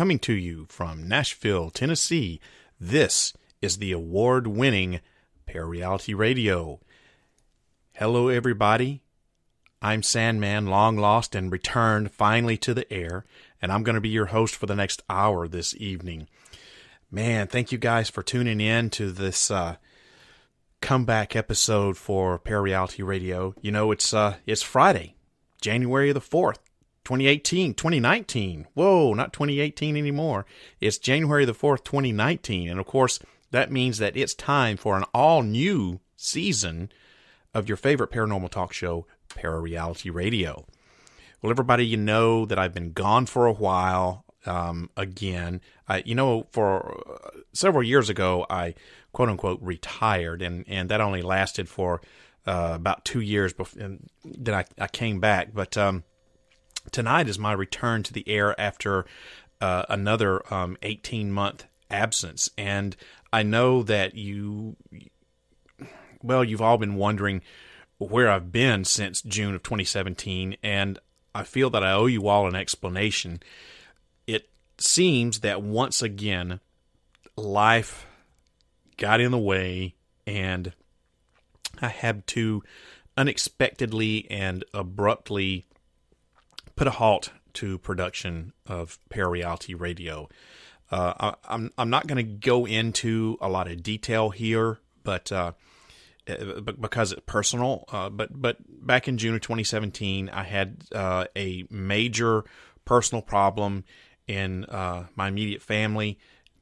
coming to you from Nashville, Tennessee. This is the award-winning ParaReality Radio. Hello, everybody. I'm Sandman, long lost and returned finally to the air, and I'm going to be your host for the next hour this evening. Man, thank you guys for tuning in to this comeback episode for ParaReality Radio. You know, it's Friday, January the 4th, 2019. Whoa, not 2018 anymore. It's January the 4th, 2019. And of course, that means that it's time for an all-new season of your favorite paranormal talk show, ParaReality Radio. Well, everybody, you know that I've been gone for a while. Again, for several years ago, I quote unquote retired, and that only lasted for about 2 years before, and then I came back. But tonight is my return to the air after another 18-month absence, and I know that you've all been wondering where I've been since June of 2017, and I feel that I owe you all an explanation. It seems that once again, life got in the way, and I had to unexpectedly and abruptly put a halt to production of ParaReality Radio. I'm not going to go into a lot of detail here, but because it's personal. But back in June of 2017, I had a major personal problem in my immediate family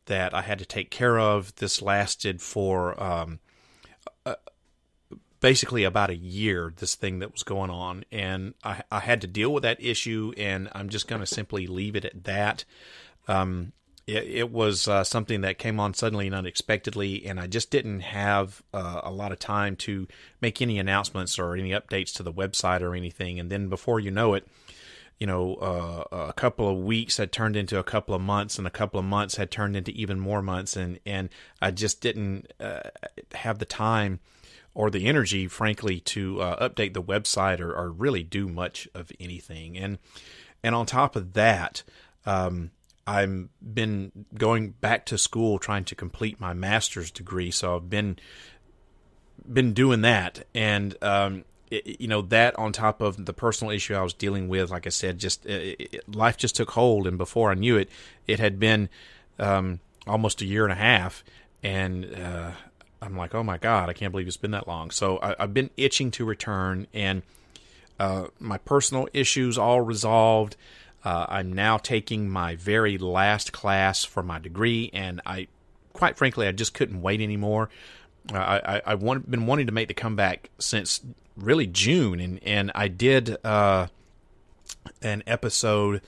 that I had to take care of. This lasted for basically about a year, this thing that was going on. And I had to deal with that issue, and I'm just going to simply leave it at that. It was something that came on suddenly and unexpectedly, and I just didn't have a lot of time to make any announcements or any updates to the website or anything. And then before you know it, a couple of weeks had turned into a couple of months, and a couple of months had turned into even more months, and I just didn't have the time or the energy, frankly, to update the website or really do much of anything. And on top of that, I've been going back to school trying to complete my master's degree, so I've been doing that, and that on top of the personal issue I was dealing with, like I said, life just took hold, and before I knew it, it had been almost a year and a half, and I'm like, oh my God, I can't believe it's been that long. So I've been itching to return, and my personal issues all resolved. I'm now taking my very last class for my degree, and quite frankly, I just couldn't wait anymore. I've been wanting to make the comeback since really June, and I did an episode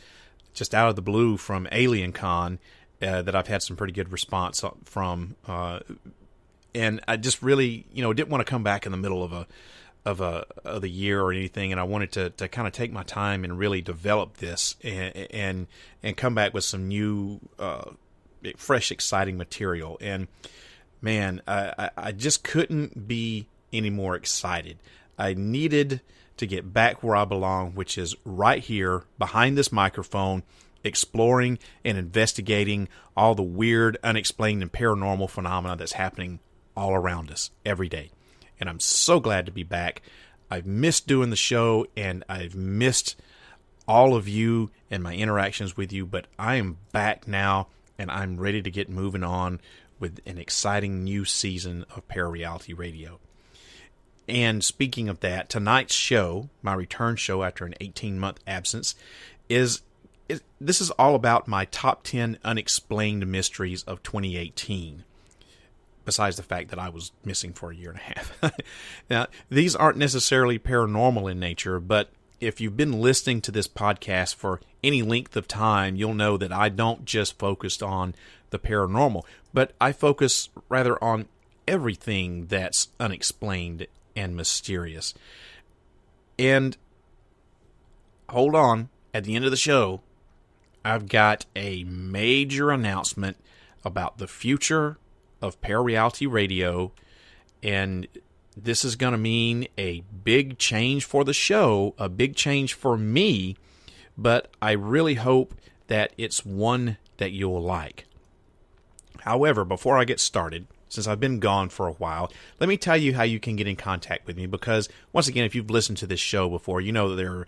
just out of the blue from Alien Con that I've had some pretty good response from, and I just really, didn't want to come back in the middle of the year or anything, and I wanted to kind of take my time and really develop this and come back with some new, fresh, exciting material. And man, I just couldn't be any more excited. I needed to get back where I belong, which is right here behind this microphone, exploring and investigating all the weird, unexplained, and paranormal phenomena that's happening all around us every day. And I'm so glad to be back. I've missed doing the show, and I've missed all of you and my interactions with you, but I am back now, and I'm ready to get moving on with an exciting new season of ParaReality Radio. And speaking of that, tonight's show, my return show after an 18-month absence, this is all about my top 10 unexplained mysteries of 2018. Besides the fact that I was missing for a year and a half. Now, these aren't necessarily paranormal in nature, but if you've been listening to this podcast for any length of time, you'll know that I don't just focus on the paranormal, but I focus rather on everything that's unexplained and mysterious. And hold on, at the end of the show, I've got a major announcement about the future of ParaReality Radio, and this is going to mean a big change for the show, a big change for me, but I really hope that it's one that you'll like. However, before I get started, since I've been gone for a while, let me tell you how you can get in contact with me, because once again, if you've listened to this show before, you know that there are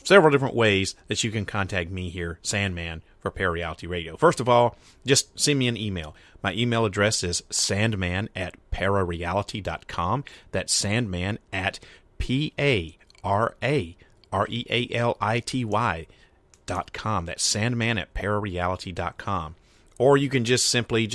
several different ways that you can contact me here, Sandman, for ParaReality Radio. First of all, just send me an email. My email address is sandman@parareality.com. That's sandman at ParaReality.com. That's sandman at parareality.com. Or you can just simply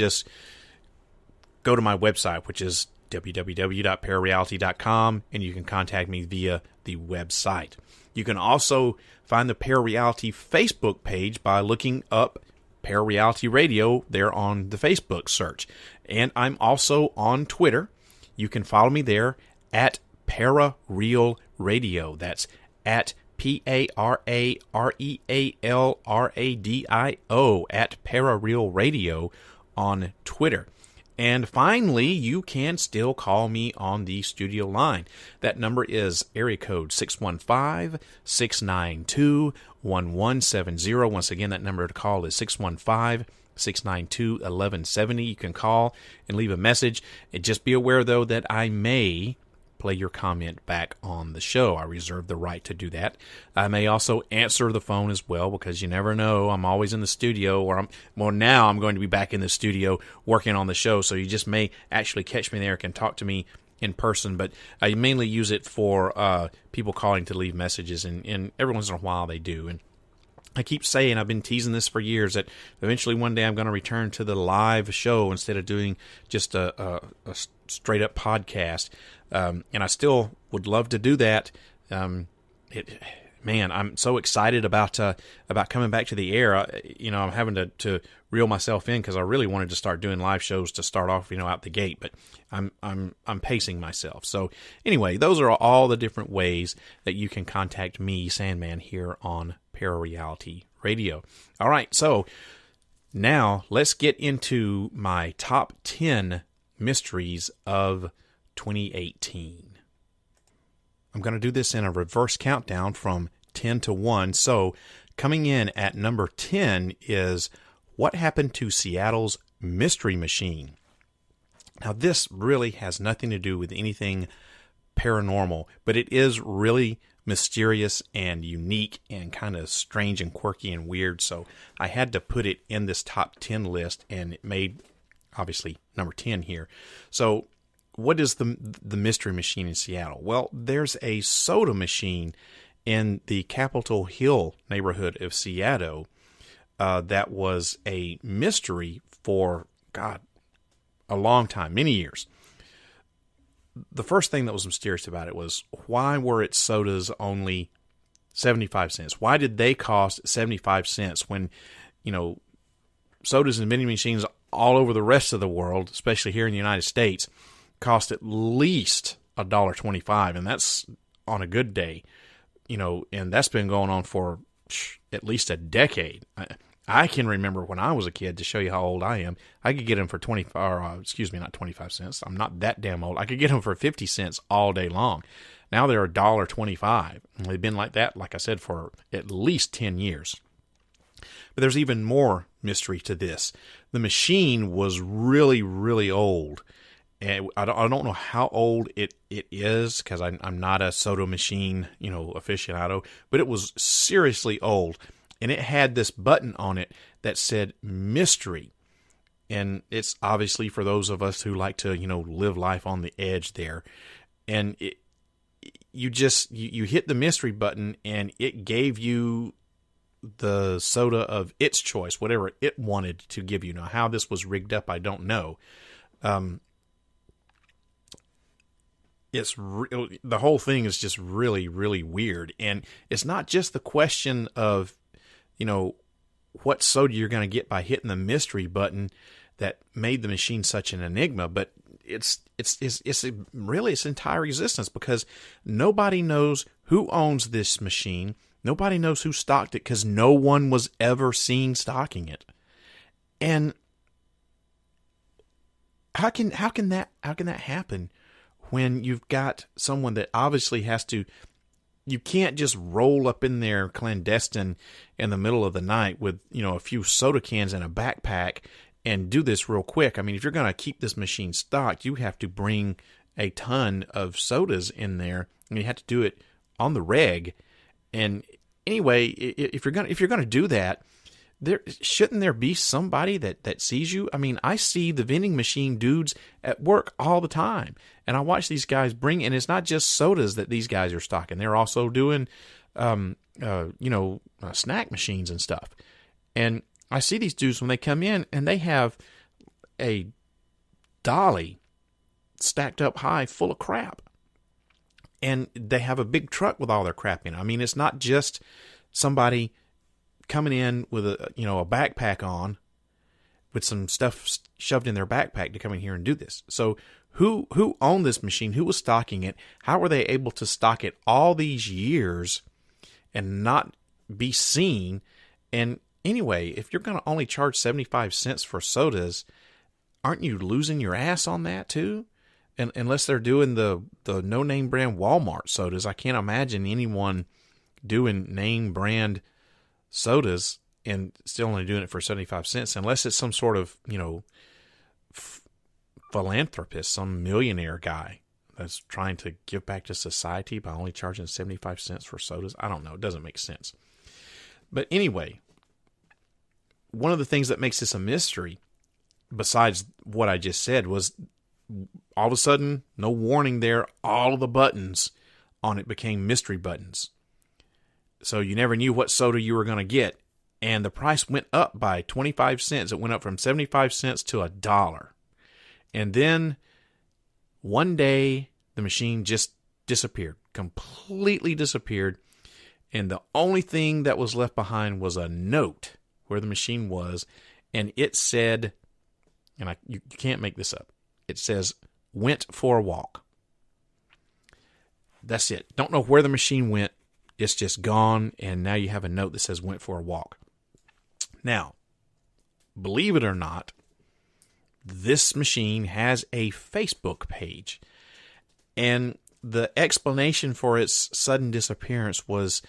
go to my website, which is www.parareality.com, and you can contact me via the website. You can also find the ParaReality Facebook page by looking up ParaReality Radio there on the Facebook search. And I'm also on Twitter. You can follow me there at ParaReal Radio. That's at ParaRealRadio at ParaReal Radio on Twitter. And finally, you can still call me on the studio line. That number is area code 615-692-1170. Once again, that number to call is 615-692-1170. You can call and leave a message. And just be aware, though, that I may play your comment back on the show. I reserve the right to do that. I may also answer the phone as well, because you never know. I'm always in the studio, now I'm going to be back in the studio working on the show, so you just may actually catch me there, can talk to me in person, but I mainly use it for people calling to leave messages, and every once in a while they do. And I keep saying, I've been teasing this for years, that eventually one day I'm going to return to the live show instead of doing just a straight-up podcast. And I still would love to do that. I'm so excited about coming back to the air. I'm having to reel myself in, because I really wanted to start doing live shows to start off, out the gate. But I'm pacing myself. So anyway, those are all the different ways that you can contact me, Sandman, here on ParaReality Radio. All right, so now let's get into my top 10 mysteries of 2018. I'm going to do this in a reverse countdown from 10 to 1. So coming in at number 10 is what happened to Seattle's Mystery Machine. Now, this really has nothing to do with anything paranormal, but it is really mysterious and unique and kind of strange and quirky and weird. So I had to put it in this top 10 list, and it made, obviously, number 10 here. So what is the Mystery Machine in Seattle? Well, there's a soda machine in the Capitol Hill neighborhood of Seattle that was a mystery for, a long time, many years. The first thing that was mysterious about it was, why were its sodas only 75 cents? Why did they cost 75 cents when, sodas and vending machines all over the rest of the world, especially here in the United States, cost at least $1.25, and that's on a good day, and that's been going on for at least a decade. I can remember when I was a kid, to show you how old I am, I could get them for not 25 cents. I'm not that damn old. I could get them for 50 cents all day long. Now they're $1.25. And they've been like that, like I said, for at least 10 years. But there's even more mystery to this. The machine was really, really old. And I don't know how old it is, because I'm not a soda machine, aficionado, but it was seriously old. And it had this button on it that said mystery. And it's obviously for those of us who like to, live life on the edge there. And you hit the mystery button, and it gave you the soda of its choice, whatever it wanted to give you. Now, how this was rigged up, I don't know. The whole thing is just really, really weird. And it's not just the question of, what soda you're going to get by hitting the mystery button that made the machine such an enigma, but it's really its entire existence, because nobody knows who owns this machine. Nobody knows who stocked it, because no one was ever seen stocking it. And how can that happen when you've got someone that obviously has to you can't just roll up in there clandestine in the middle of the night with, a few soda cans and a backpack and do this real quick. I mean, if you're going to keep this machine stocked, you have to bring a ton of sodas in there, and you have to do it on the reg. And anyway, if you're going to do that, shouldn't there be somebody that sees you? I mean, I see the vending machine dudes at work all the time, and I watch these guys bring, and it's not just sodas that these guys are stocking. They're also doing, snack machines and stuff. And I see these dudes when they come in, and they have a dolly stacked up high full of crap. And they have a big truck with all their crap in it. I mean, it's not just somebody coming in with a backpack on with some stuff shoved in their backpack to come in here and do this. So who owned this machine? Who was stocking it? How were they able to stock it all these years and not be seen? And anyway, if you're going to only charge 75 cents for sodas, aren't you losing your ass on that too? And unless they're doing the no-name brand Walmart sodas, I can't imagine anyone doing name brand sodas and still only doing it for 75 cents, unless it's some sort of, philanthropist, some millionaire guy that's trying to give back to society by only charging 75 cents for sodas. I don't know. It doesn't make sense. But anyway, one of the things that makes this a mystery, besides what I just said, was all of a sudden, no warning there, all of the buttons on it became mystery buttons. So you never knew what soda you were going to get. And the price went up by 25 cents. It went up from 75 cents to $1. And then one day, the machine just disappeared, completely disappeared. And the only thing that was left behind was a note where the machine was. And it said, and you can't make this up, it says, "Went for a walk." That's it. Don't know where the machine went. It's just gone, and now you have a note that says "Went for a walk." Now, believe it or not, this machine has a Facebook page, and the explanation for its sudden disappearance was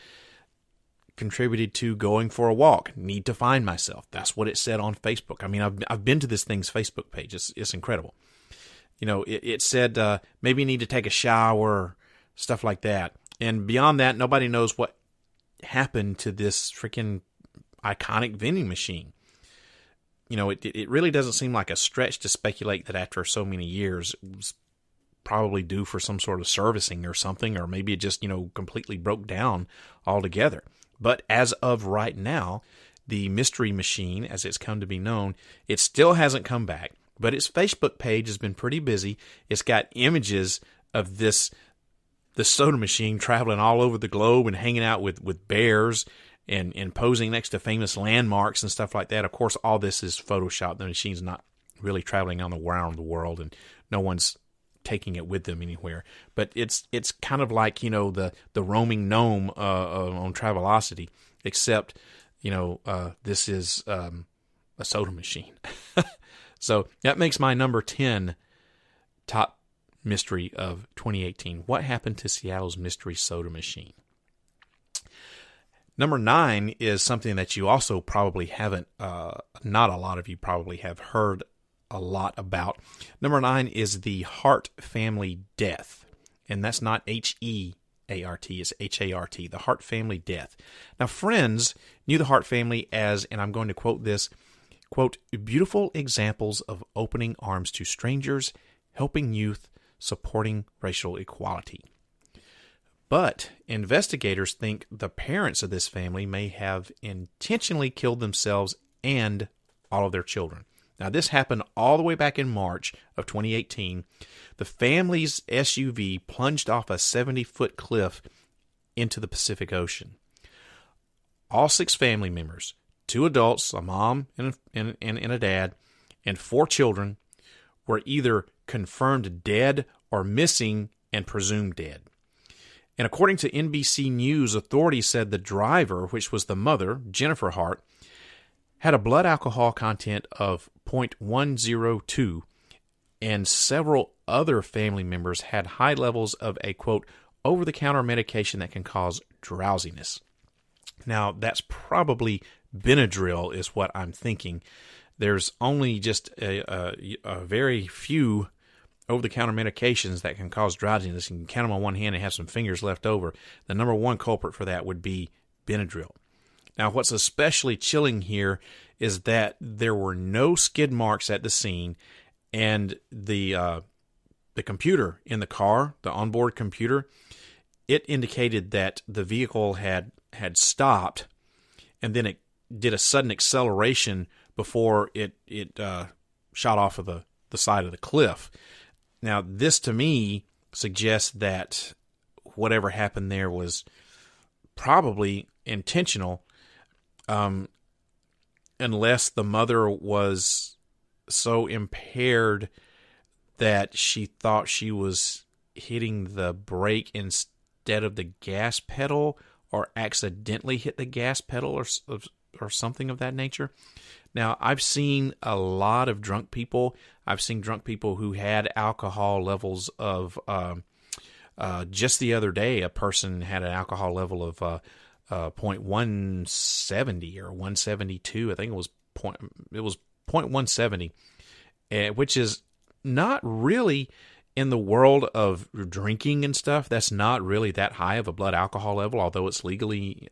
contributed to going for a walk. Need to find myself. That's what it said on Facebook. I mean, I've been to this thing's Facebook page. It's incredible. It said maybe you need to take a shower, stuff like that. And beyond that, nobody knows what happened to this freaking iconic vending machine. It really doesn't seem like a stretch to speculate that after so many years, it was probably due for some sort of servicing or something, or maybe it just, completely broke down altogether. But as of right now, the mystery machine, as it's come to be known, it still hasn't come back. But its Facebook page has been pretty busy. It's got images of the soda machine traveling all over the globe and hanging out with bears and posing next to famous landmarks and stuff like that. Of course, all this is Photoshopped. The machine's not really traveling around the world, and no one's taking it with them anywhere. But it's kind of like, the roaming gnome on Travelocity, except, this is a soda machine. So that makes my number 10 top mystery of 2018. What happened to Seattle's mystery soda machine? Number 9 is something that you also probably haven't, not a lot of you probably have heard a lot about. Number 9 is the Hart family death. And that's not H-E-A-R-T, it's H-A-R-T, the Hart family death. Now, friends knew the Hart family as, and I'm going to quote this, quote, "beautiful examples of opening arms to strangers, helping youth, supporting racial equality." But investigators think the parents of this family may have intentionally killed themselves and all of their children. Now, this happened all the way back in March of 2018. The family's SUV plunged off a 70-foot cliff into the Pacific Ocean. All 6 family members, 2 adults, a mom and a dad, and 4 children, were either confirmed dead or missing and presumed dead. And according to NBC News, authorities said the driver, which was the mother, Jennifer Hart, had a blood alcohol content of 0.102, and several other family members had high levels of a, quote, over-the-counter medication that can cause drowsiness. Now, that's probably Benadryl is what I'm thinking. There's only just a very few over-the-counter medications that can cause drowsiness. You can count them on one hand and have some fingers left over. The number one culprit for that would be Benadryl. Now, what's especially chilling here is that there were no skid marks at the scene, and the computer in the car, the onboard computer, it indicated that the vehicle had stopped, and then it did a sudden acceleration before it shot off of the side of the cliff. Now, this to me suggests that whatever happened there was probably intentional, unless the mother was so impaired that she thought she was hitting the brake instead of the gas pedal, or accidentally hit the gas pedal, or something of that nature. Now, I've seen a lot of drunk people. I've seen drunk people who had alcohol levels of, just the other day, a person had an alcohol level of 0.170 or 172. I think it was 0.170, which is not really, in the world of drinking and stuff, that's not really that high of a blood alcohol level, although it's legally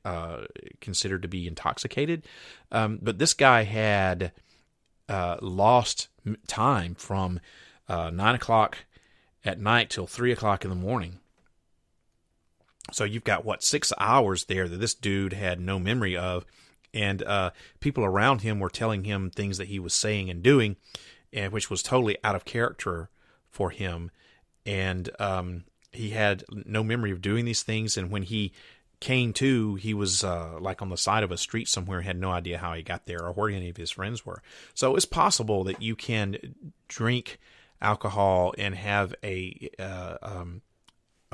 considered to be intoxicated. But this guy had lost time from 9 o'clock at night till 3 o'clock in the morning. So you've got, 6 hours there that this dude had no memory of, and people around him were telling him things that he was saying and doing, and which was totally out of character for him, and he had no memory of doing these things. And when he came to, he was like on the side of a street somewhere, had no idea how he got there or where any of his friends were. So it's possible that you can drink alcohol and have a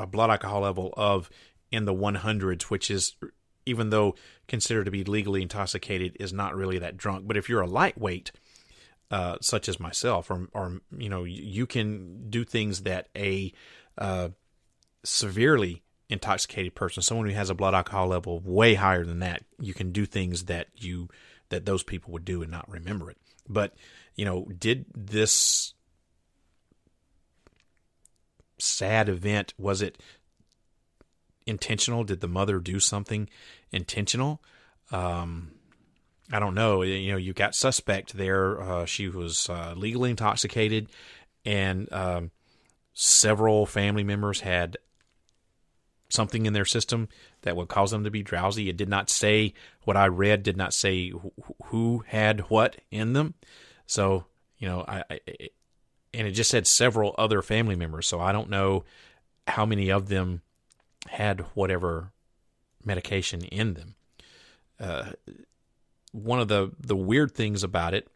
blood alcohol level of in the 100s, which is, even though considered to be legally intoxicated, is not really that drunk. But if you're a lightweight, such as myself, or you can do things that a severely intoxicated person, someone who has a blood alcohol level way higher than that, you can do things that those people would do and not remember it. But did this sad event, was it intentional? Did the mother do something intentional? I don't know. You got suspect there. She was legally intoxicated, and several family members had something in their system that would cause them to be drowsy. It did not say, what I read did not say who had what in them. So, and it just said several other family members. So I don't know how many of them had whatever medication in them. One of the weird things about it,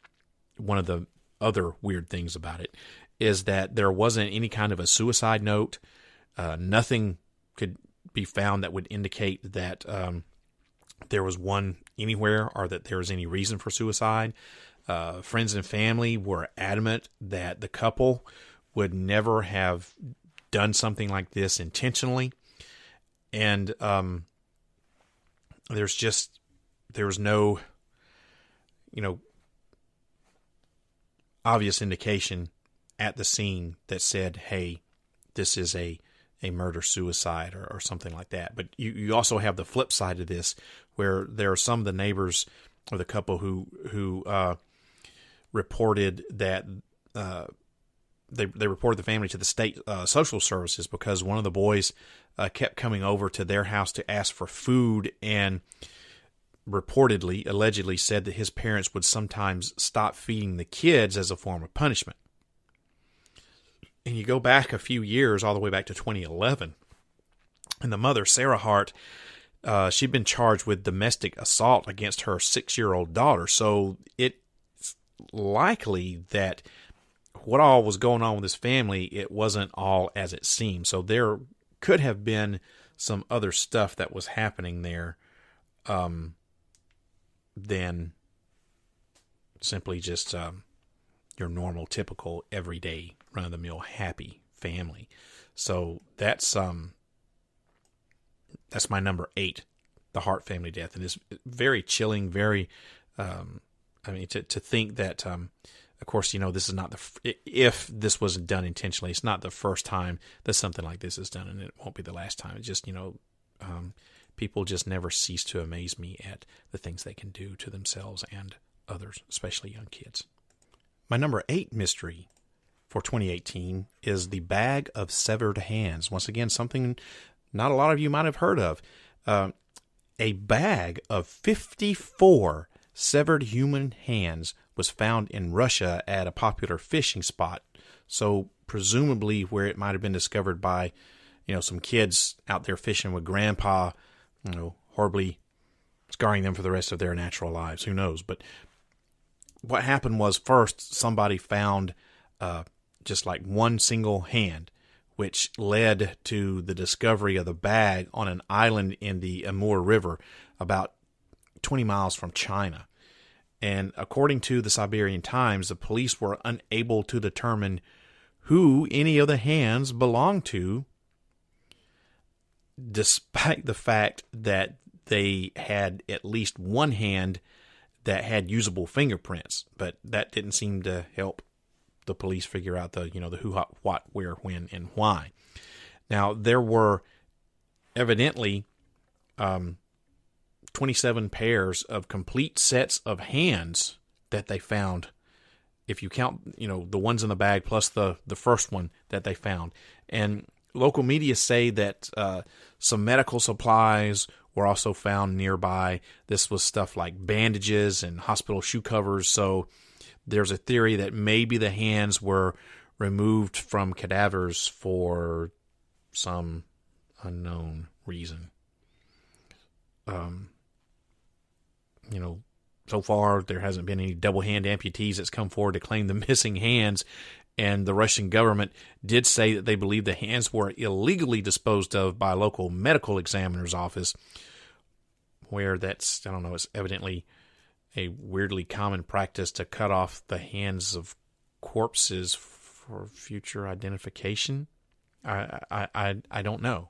one of the other weird things about it, is that there wasn't any kind of a suicide note. Nothing could be found that would indicate that there was one anywhere, or that there was any reason for suicide. Friends and family were adamant that the couple would never have done something like this intentionally. And there was no obvious indication at the scene that said, hey, this is a murder-suicide or something like that. But you also have the flip side of this, where there are some of the neighbors of the couple who reported that they reported the family to the state social services because one of the boys kept coming over to their house to ask for food, and allegedly said that his parents would sometimes stop feeding the kids as a form of punishment. And you go back a few years, all the way back to 2011, and the mother, Sarah Hart, she'd been charged with domestic assault against her 6-year-old daughter. So it's likely that what all was going on with this family, it wasn't all as it seemed. So there could have been some other stuff that was happening there than simply just your normal, typical, everyday, run-of-the-mill, happy family. So that's that's my number 8, the Hart family death. And it's very chilling, very, to think that, of course, this is not if this was done intentionally, it's not the first time that something like this is done, and it won't be the last time. It's just, people just never cease to amaze me at the things they can do to themselves and others, especially young kids. My number 8 mystery for 2018 is the bag of severed hands. Once again, something not a lot of you might have heard of. A bag of 54 severed human hands was found in Russia at a popular fishing spot. So presumably where it might have been discovered by, some kids out there fishing with grandpa, horribly scarring them for the rest of their natural lives. Who knows? But what happened was, first somebody found just like one single hand, which led to the discovery of the bag on an island in the Amur River about 20 miles from China. And according to the Siberian Times, the police were unable to determine who any of the hands belonged to, despite the fact that they had at least one hand that had usable fingerprints. But that didn't seem to help the police figure out the who, what, where, when, and why. Now, there were evidently 27 pairs of complete sets of hands that they found, if you count, the ones in the bag plus the first one that they found. And local media say that some medical supplies were also found nearby. This was stuff like bandages and hospital shoe covers. So there's a theory that maybe the hands were removed from cadavers for some unknown reason. So far there hasn't been any double hand amputees that's come forward to claim the missing hands. And the Russian government did say that they believe the hands were illegally disposed of by a local medical examiner's office, where it's evidently a weirdly common practice to cut off the hands of corpses for future identification. I don't know.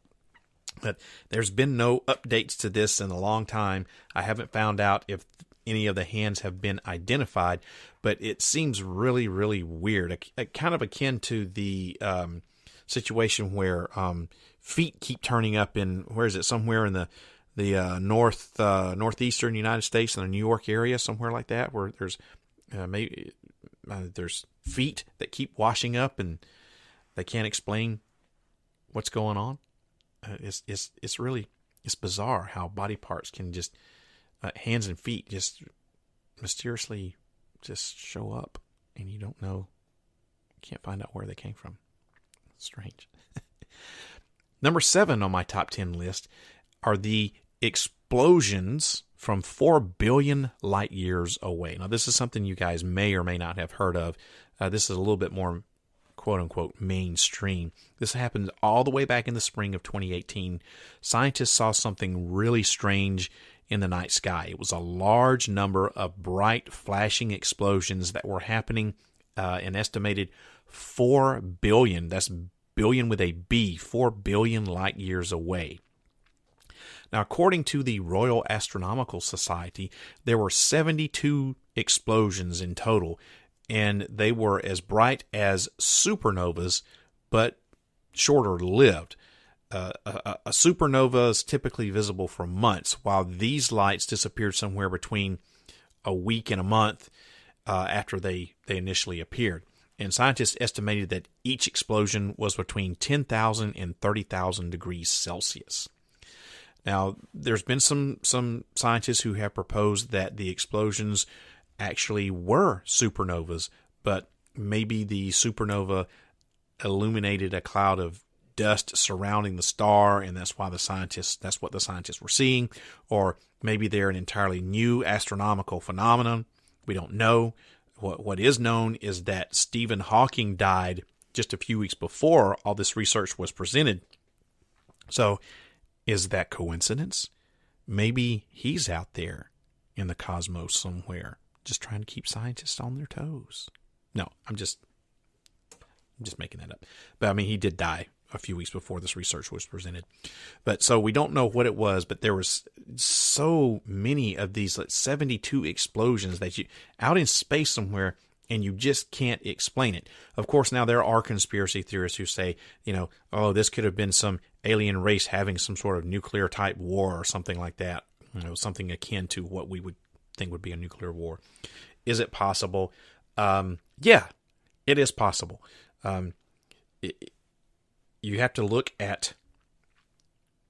But there's been no updates to this in a long time. I haven't found out if any of the hands have been identified, but it seems really, really weird. Kind of akin to the situation where feet keep turning up in, somewhere in the northeastern United States, in the New York area, somewhere like that, where there's there's feet that keep washing up and they can't explain what's going on. It's really bizarre how body parts can just hands and feet just mysteriously just show up, and you don't know, can't find out where they came from. Strange. Number 7 on my top 10 list are the explosions from 4 billion light years away. Now, this is something you guys may or may not have heard of. This is a little bit more quote-unquote mainstream. This happened all the way back in the spring of 2018. Scientists saw something really strange in the night sky. It was a large number of bright flashing explosions that were happening an estimated 4 billion, that's billion with a B, 4 billion light years away. Now, according to the Royal Astronomical Society, there were 72 explosions in total, and they were as bright as supernovas, but shorter lived. A supernova is typically visible for months, while these lights disappeared somewhere between a week and a month after they initially appeared. And scientists estimated that each explosion was between 10,000 and 30,000 degrees Celsius. Now, there's been some scientists who have proposed that the explosions actually were supernovas, but maybe the supernova illuminated a cloud of dust surrounding the star, and that's what the scientists were seeing. Or maybe they're an entirely new astronomical phenomenon. We don't know. What is known is that Stephen Hawking died just a few weeks before all this research was presented. So, is that coincidence? Maybe he's out there in the cosmos somewhere, just trying to keep scientists on their toes. No, I'm just making that up. But I mean, he did die a few weeks before this research was presented. But so we don't know what it was, but there was so many of these, like 72 explosions that you out in space somewhere, and you just can't explain it. Of course, now there are conspiracy theorists who say, oh, this could have been some alien race having some sort of nuclear type war or something like that. Something akin to what we would think would be a nuclear war. Is it possible? Yeah, it is possible. You have to look at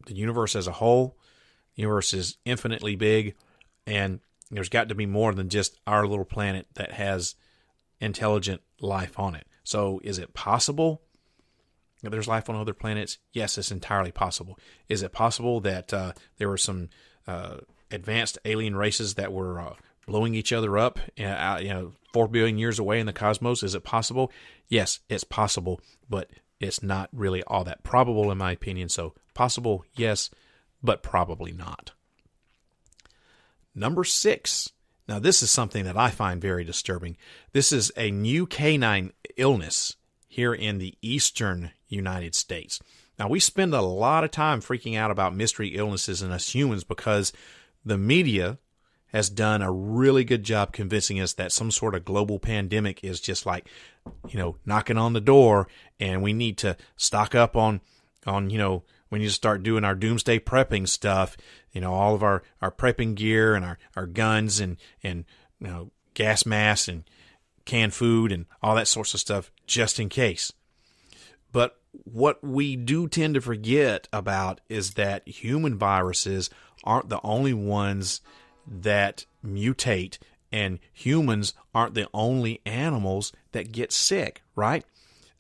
the universe as a whole. The universe is infinitely big, and there's got to be more than just our little planet that has intelligent life on it. So is it possible that there's life on other planets? Yes, it's entirely possible. Is it possible that there were some advanced alien races that were blowing each other up 4 billion years away in the cosmos? Is it possible? Yes, it's possible, but it's not really all that probable in my opinion. So possible, yes, but probably not. Number 6. Now, this is something that I find very disturbing. This is a new canine illness here in the eastern United States. Now, we spend a lot of time freaking out about mystery illnesses in us humans because the media has done a really good job convincing us that some sort of global pandemic is just like, knocking on the door, and we need to stock up on we need to start doing our doomsday prepping stuff, all of our prepping gear and our guns and gas masks and canned food and all that sorts of stuff just in case. But what we do tend to forget about is that human viruses aren't the only ones that mutate, and humans aren't the only animals that get sick, right?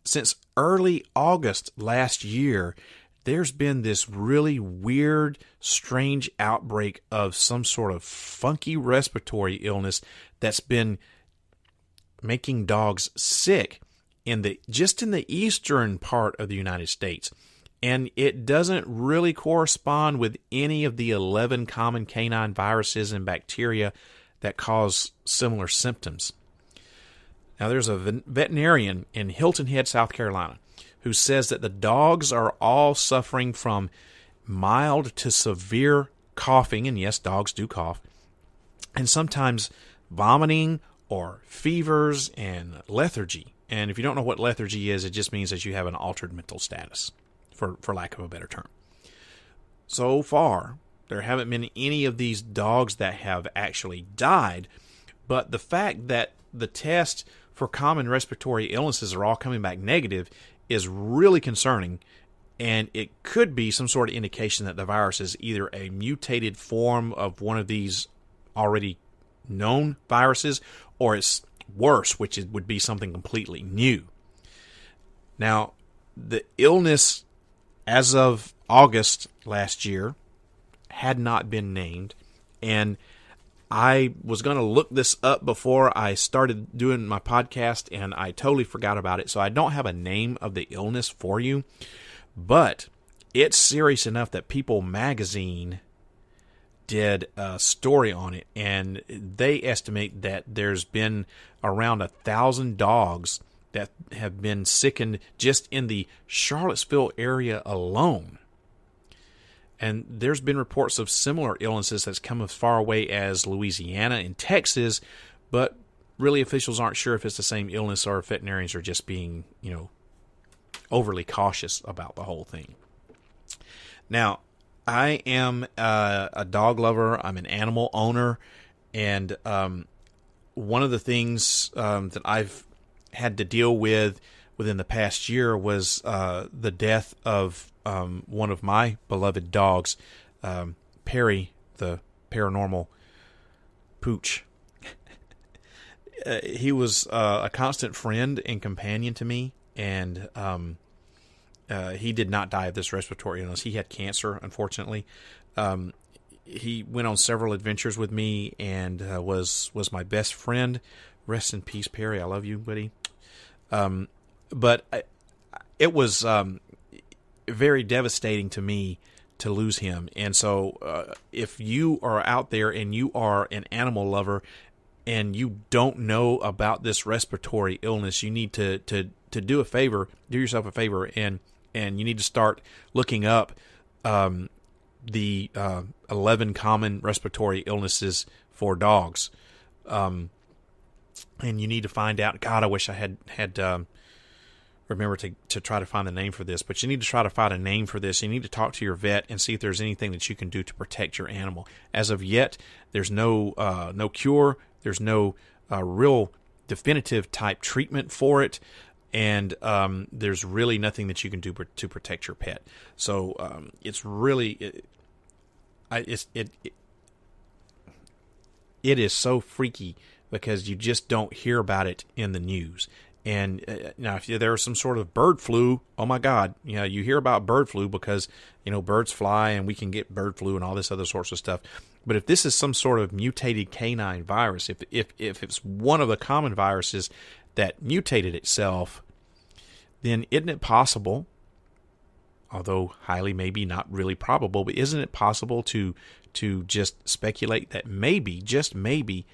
Since early August last year, there's been this really weird, strange outbreak of some sort of funky respiratory illness that's been making dogs sick just in the eastern part of the United States. And it doesn't really correspond with any of the 11 common canine viruses and bacteria that cause similar symptoms. Now, there's a veterinarian in Hilton Head, South Carolina, who says that the dogs are all suffering from mild to severe coughing, and yes, dogs do cough, and sometimes vomiting or fevers and lethargy. And if you don't know what lethargy is, it just means that you have an altered mental status, for lack of a better term. So far, there haven't been any of these dogs that have actually died, but the fact that the test for common respiratory illnesses are all coming back negative is really concerning, and it could be some sort of indication that the virus is either a mutated form of one of these already known viruses, or it's worse, which would be something completely new. Now, the illness as of August last year had not been named, and I was going to look this up before I started doing my podcast, and I totally forgot about it, so I don't have a name of the illness for you, but it's serious enough that People magazine did a story on it, and they estimate that there's been around 1,000 dogs that have been sickened just in the Charlottesville area alone. And there's been reports of similar illnesses that's come as far away as Louisiana and Texas, but really officials aren't sure if it's the same illness or if veterinarians are just being, overly cautious about the whole thing. Now, I am a dog lover. I'm an animal owner, and one of the things that I've had to deal with within the past year was the death of one of my beloved dogs, Perry, the paranormal pooch. He was a constant friend and companion to me, and he did not die of this respiratory illness. He had cancer, unfortunately. He went on several adventures with me and was my best friend. Rest in peace, Perry. I love you, buddy. But it was very devastating to me to lose him. And so if you are out there and you are an animal lover and you don't know about this respiratory illness, you need to do yourself a favor and and you need to start looking up the 11 common respiratory illnesses for dogs. And you need to find out. God, I wish I had remember to try to find the name for this, but you need to try to find a name for this. You need to talk to your vet and see if there's anything that you can do to protect your animal. As of yet, there's no cure. There's no real definitive type treatment for it, and there's really nothing that you can do to protect your pet. So it's really it is so freaky because you just don't hear about it in the news. And now, if there is some sort of bird flu, oh my God, you hear about bird flu because, birds fly and we can get bird flu and all this other sorts of stuff. But if this is some sort of mutated canine virus, if it's one of the common viruses that mutated itself, then isn't it possible, although highly maybe not really probable, but isn't it possible to just speculate that maybe, just maybe,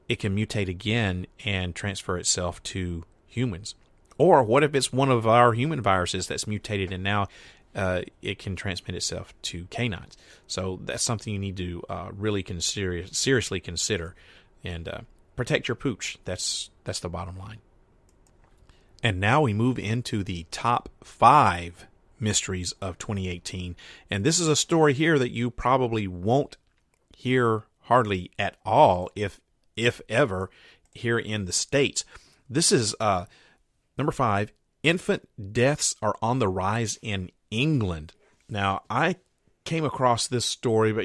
it can mutate again and transfer itself to humans? Or what if it's one of our human viruses that's mutated and now it can transmit itself to canines? So that's something you need to really seriously consider and protect your pooch. That's the bottom line. And now we move into the top 5 mysteries of 2018. And this is a story here that you probably won't hear hardly at all, if ever, here in the States. This is number 5. Infant deaths are on the rise in England. Now, I came across this story, but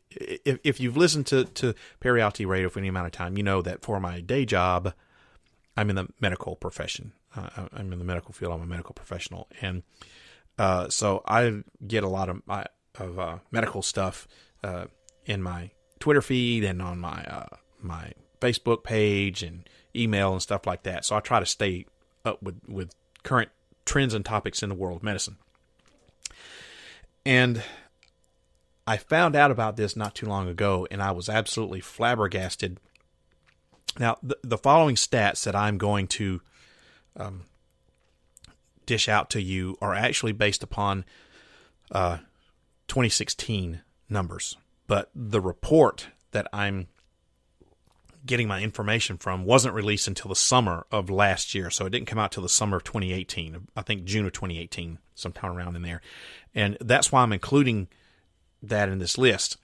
if you've listened to ParaReality Radio for any amount of time, you know that for my day job, I'm in the medical profession. I'm in the medical field. I'm a medical professional, and so I get a lot of medical stuff in my Twitter feed and on my Facebook page and email and stuff like that. So I try to stay up with current trends and topics in the world of medicine. And I found out about this not too long ago, and I was absolutely flabbergasted. Now, the following stats that I'm going to dish out to you are actually based upon 2016 numbers. But the report that I'm getting my information from wasn't released until the summer of last year. So it didn't come out till the summer of 2018. I think June of 2018, sometime around in there. And that's why I'm including that in this list,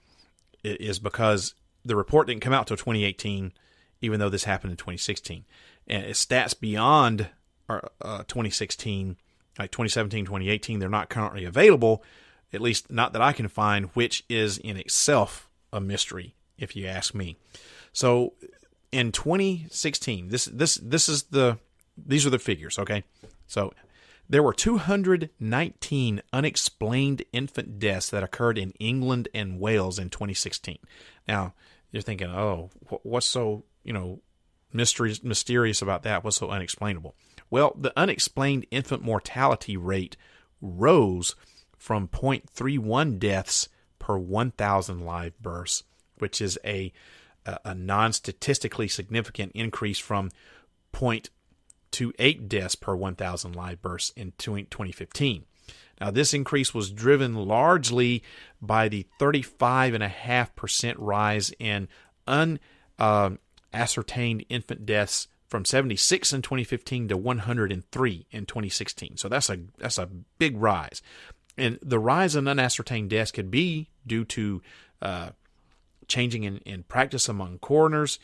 is because the report didn't come out till 2018, even though this happened in 2016. And stats beyond 2016, like 2017, 2018, they're not currently available, at least not that I can find, which is in itself a mystery, if you ask me. So in 2016, these are the figures, okay? So there were 219 unexplained infant deaths that occurred in England and Wales in 2016. Now, you're thinking, oh, what's so, mysterious about that? What's so unexplainable? Well, the unexplained infant mortality rate rose from 0.31 deaths per 1,000 live births, which is a non-statistically significant increase from 0.28 deaths per 1,000 live births in 2015. Now, this increase was driven largely by the 35.5% rise in unascertained infant deaths from 76 in 2015 to 103 in 2016. So that's a big rise. And the rise in unascertained deaths could be due to changing in practice among coroners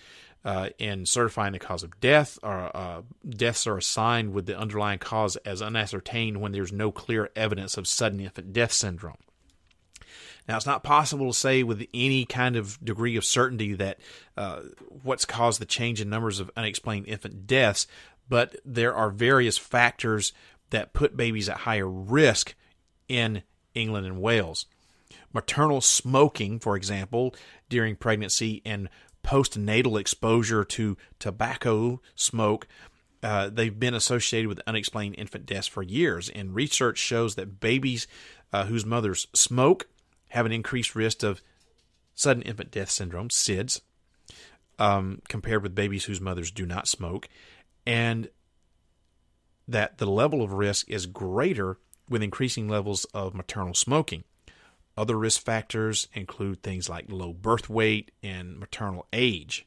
in certifying the cause of death, or deaths are assigned with the underlying cause as unascertained when there's no clear evidence of sudden infant death syndrome. Now, it's not possible to say with any kind of degree of certainty that what's caused the change in numbers of unexplained infant deaths, but there are various factors that put babies at higher risk in England and Wales. Maternal smoking, for example, during pregnancy and postnatal exposure to tobacco smoke, they've been associated with unexplained infant deaths for years. And research shows that babies whose mothers smoke have an increased risk of sudden infant death syndrome, SIDS, compared with babies whose mothers do not smoke, and that the level of risk is greater with increasing levels of maternal smoking. Other risk factors include things like low birth weight and maternal age.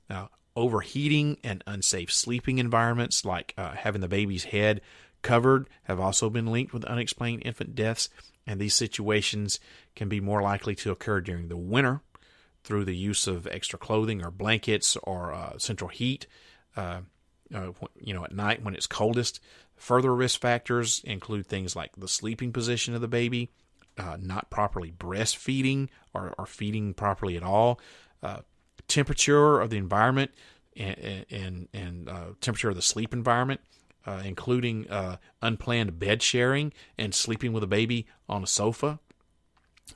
Now, overheating and unsafe sleeping environments, like having the baby's head covered, have also been linked with unexplained infant deaths, and these situations can be more likely to occur during the winter through the use of extra clothing or blankets or central heat, at night when it's coldest. Further risk factors include things like the sleeping position of the baby, not properly breastfeeding or feeding properly at all, temperature of the environment and temperature of the sleep environment, including unplanned bed sharing and sleeping with a baby on a sofa.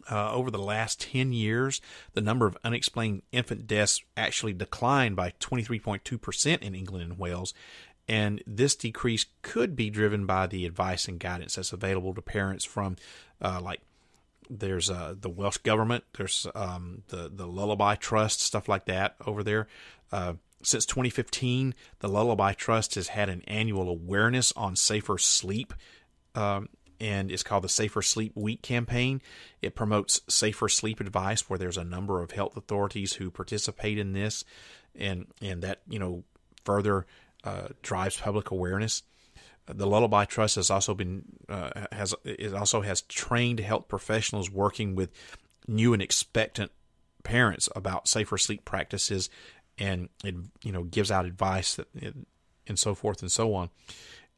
Over the last 10 years, the number of unexplained infant deaths actually declined by 23.2% in England and Wales, and this decrease could be driven by the advice and guidance that's available to parents from, there's the Welsh government, there's the Lullaby Trust, stuff like that over there. Since 2015, the Lullaby Trust has had an annual awareness on safer sleep, and it's called the Safer Sleep Week campaign. It promotes safer sleep advice where there's a number of health authorities who participate in this, and that further drives public awareness. The Lullaby Trust has also been has trained health professionals working with new and expectant parents about safer sleep practices, and it gives out advice and so forth and so on.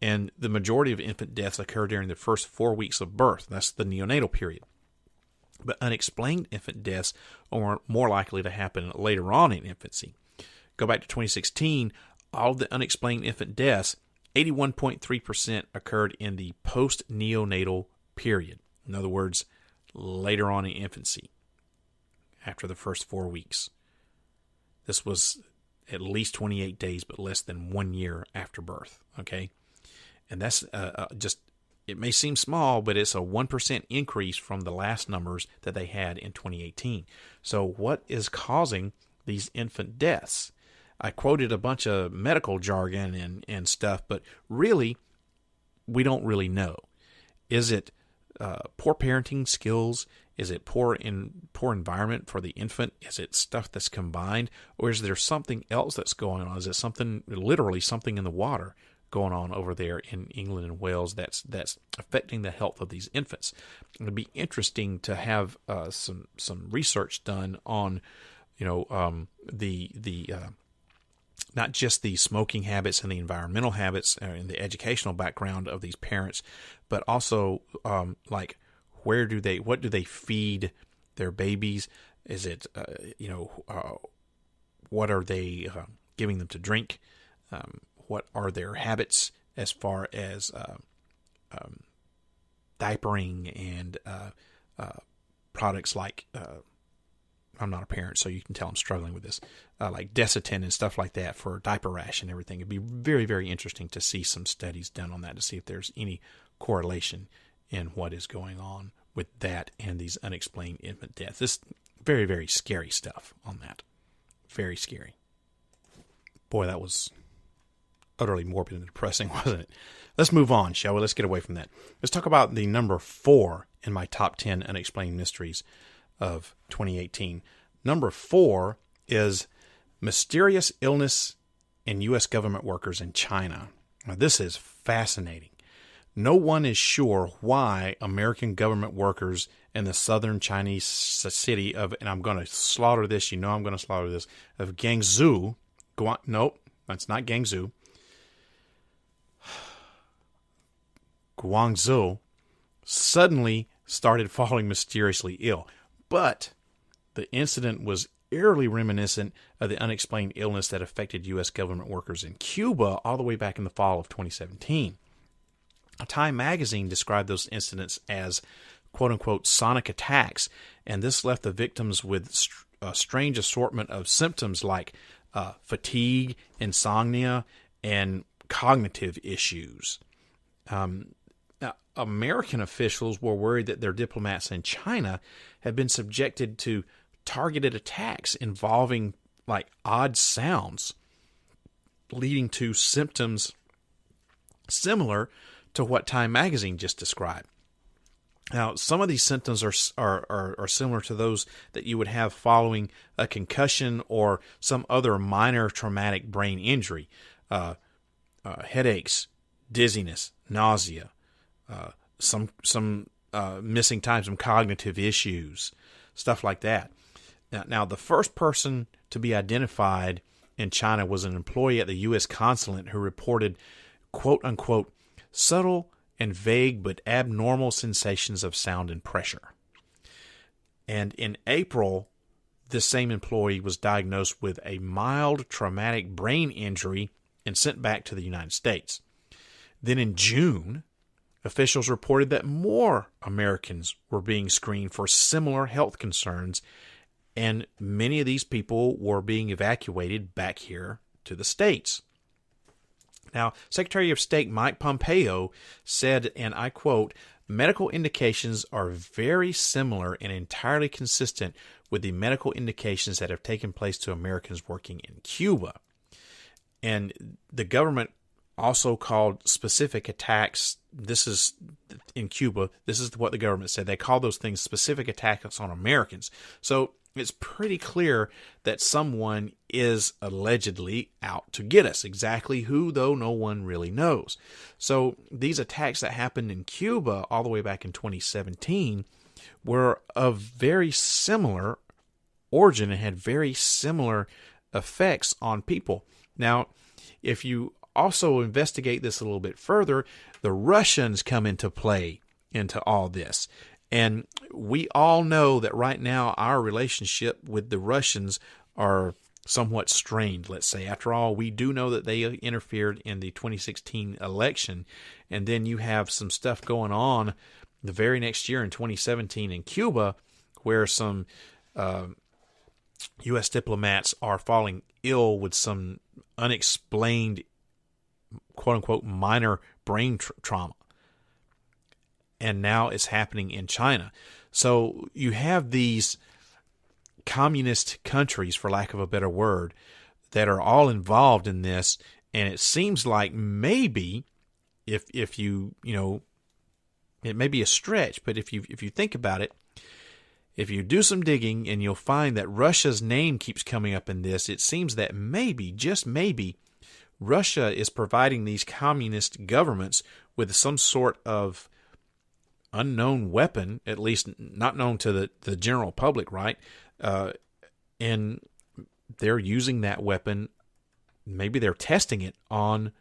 And the majority of infant deaths occur during the first 4 weeks of birth. That's the neonatal period. But unexplained infant deaths are more likely to happen later on in infancy. Go back to 2016, all of the unexplained infant deaths, 81.3% occurred in the post-neonatal period. In other words, later on in infancy, after the first 4 weeks. This was at least 28 days, but less than 1 year after birth. Okay? And that's it may seem small, but it's a 1% increase from the last numbers that they had in 2018. So what is causing these infant deaths? I quoted a bunch of medical jargon and stuff, but really, we don't really know. Is it poor parenting skills? Is it poor environment for the infant? Is it stuff that's combined? Or is there something else that's going on? Is it literally something in the water going on over there in England and Wales that's affecting the health of these infants? It would be interesting to have some research done on the not just the smoking habits and the environmental habits and the educational background of these parents, but also what do they feed their babies? Is it what are they giving them to drink? What are their habits as far as diapering and products like I'm not a parent, so you can tell I'm struggling with this, like Desitin and stuff like that for diaper rash and everything. It'd be very, very interesting to see some studies done on that to see if there's any correlation in what is going on with that and these unexplained infant deaths. This very, very scary stuff on that. Very scary. Boy, that was utterly morbid and depressing, wasn't it? Let's move on, shall we? Let's get away from that. Let's talk about the number 4 in my top 10 unexplained mysteries of 2018. Number 4 is mysterious illness in U.S. government workers in China. Now, this is fascinating. No one is sure why American government workers in the southern Chinese city of, and I'm going to slaughter this, I'm going to slaughter this, of Guangzhou. Nope, that's not Guangzhou. Guangzhou suddenly started falling mysteriously ill. But the incident was eerily reminiscent of the unexplained illness that affected U.S. government workers in Cuba all the way back in the fall of 2017. Time magazine described those incidents as quote-unquote sonic attacks, and this left the victims with a strange assortment of symptoms like fatigue, insomnia, and cognitive issues. Now, American officials were worried that their diplomats in China had been subjected to targeted attacks involving odd sounds, leading to symptoms similar to what Time Magazine just described. Now, some of these symptoms are similar to those that you would have following a concussion or some other minor traumatic brain injury. Headaches, dizziness, nausea, some missing time, some cognitive issues, stuff like that. Now, the first person to be identified in China was an employee at the U.S. consulate who reported, quote-unquote, subtle and vague but abnormal sensations of sound and pressure. And in April, this same employee was diagnosed with a mild traumatic brain injury and sent back to the United States. Then in June, officials reported that more Americans were being screened for similar health concerns, and many of these people were being evacuated back here to the States. Now, Secretary of State Mike Pompeo said, and I quote, medical indications are very similar and entirely consistent with the medical indications that have taken place to Americans working in Cuba. And the government also called specific attacks, this is in Cuba, this is what the government said, they call those things specific attacks on Americans. So it's pretty clear that someone is allegedly out to get us. Exactly who, though, no one really knows. So these attacks that happened in Cuba all the way back in 2017 were of very similar origin and had very similar effects on people. Now, if you also investigate this a little bit further, the Russians come into play into all this. And we all know that right now our relationship with the Russians are somewhat strained, let's say. After all, we do know that they interfered in the 2016 election. And then you have some stuff going on the very next year in 2017 in Cuba, where some U.S. diplomats are falling ill with some unexplained, quote-unquote, minor brain trauma. And now it's happening in China. So you have these communist countries, for lack of a better word, that are all involved in this. And it seems like maybe if you it may be a stretch, but if you think about it, if you do some digging and you'll find that Russia's name keeps coming up in this, it seems that maybe, just maybe, Russia is providing these communist governments with some sort of unknown weapon, at least not known to the general public, right? And they're using that weapon. Maybe they're testing it on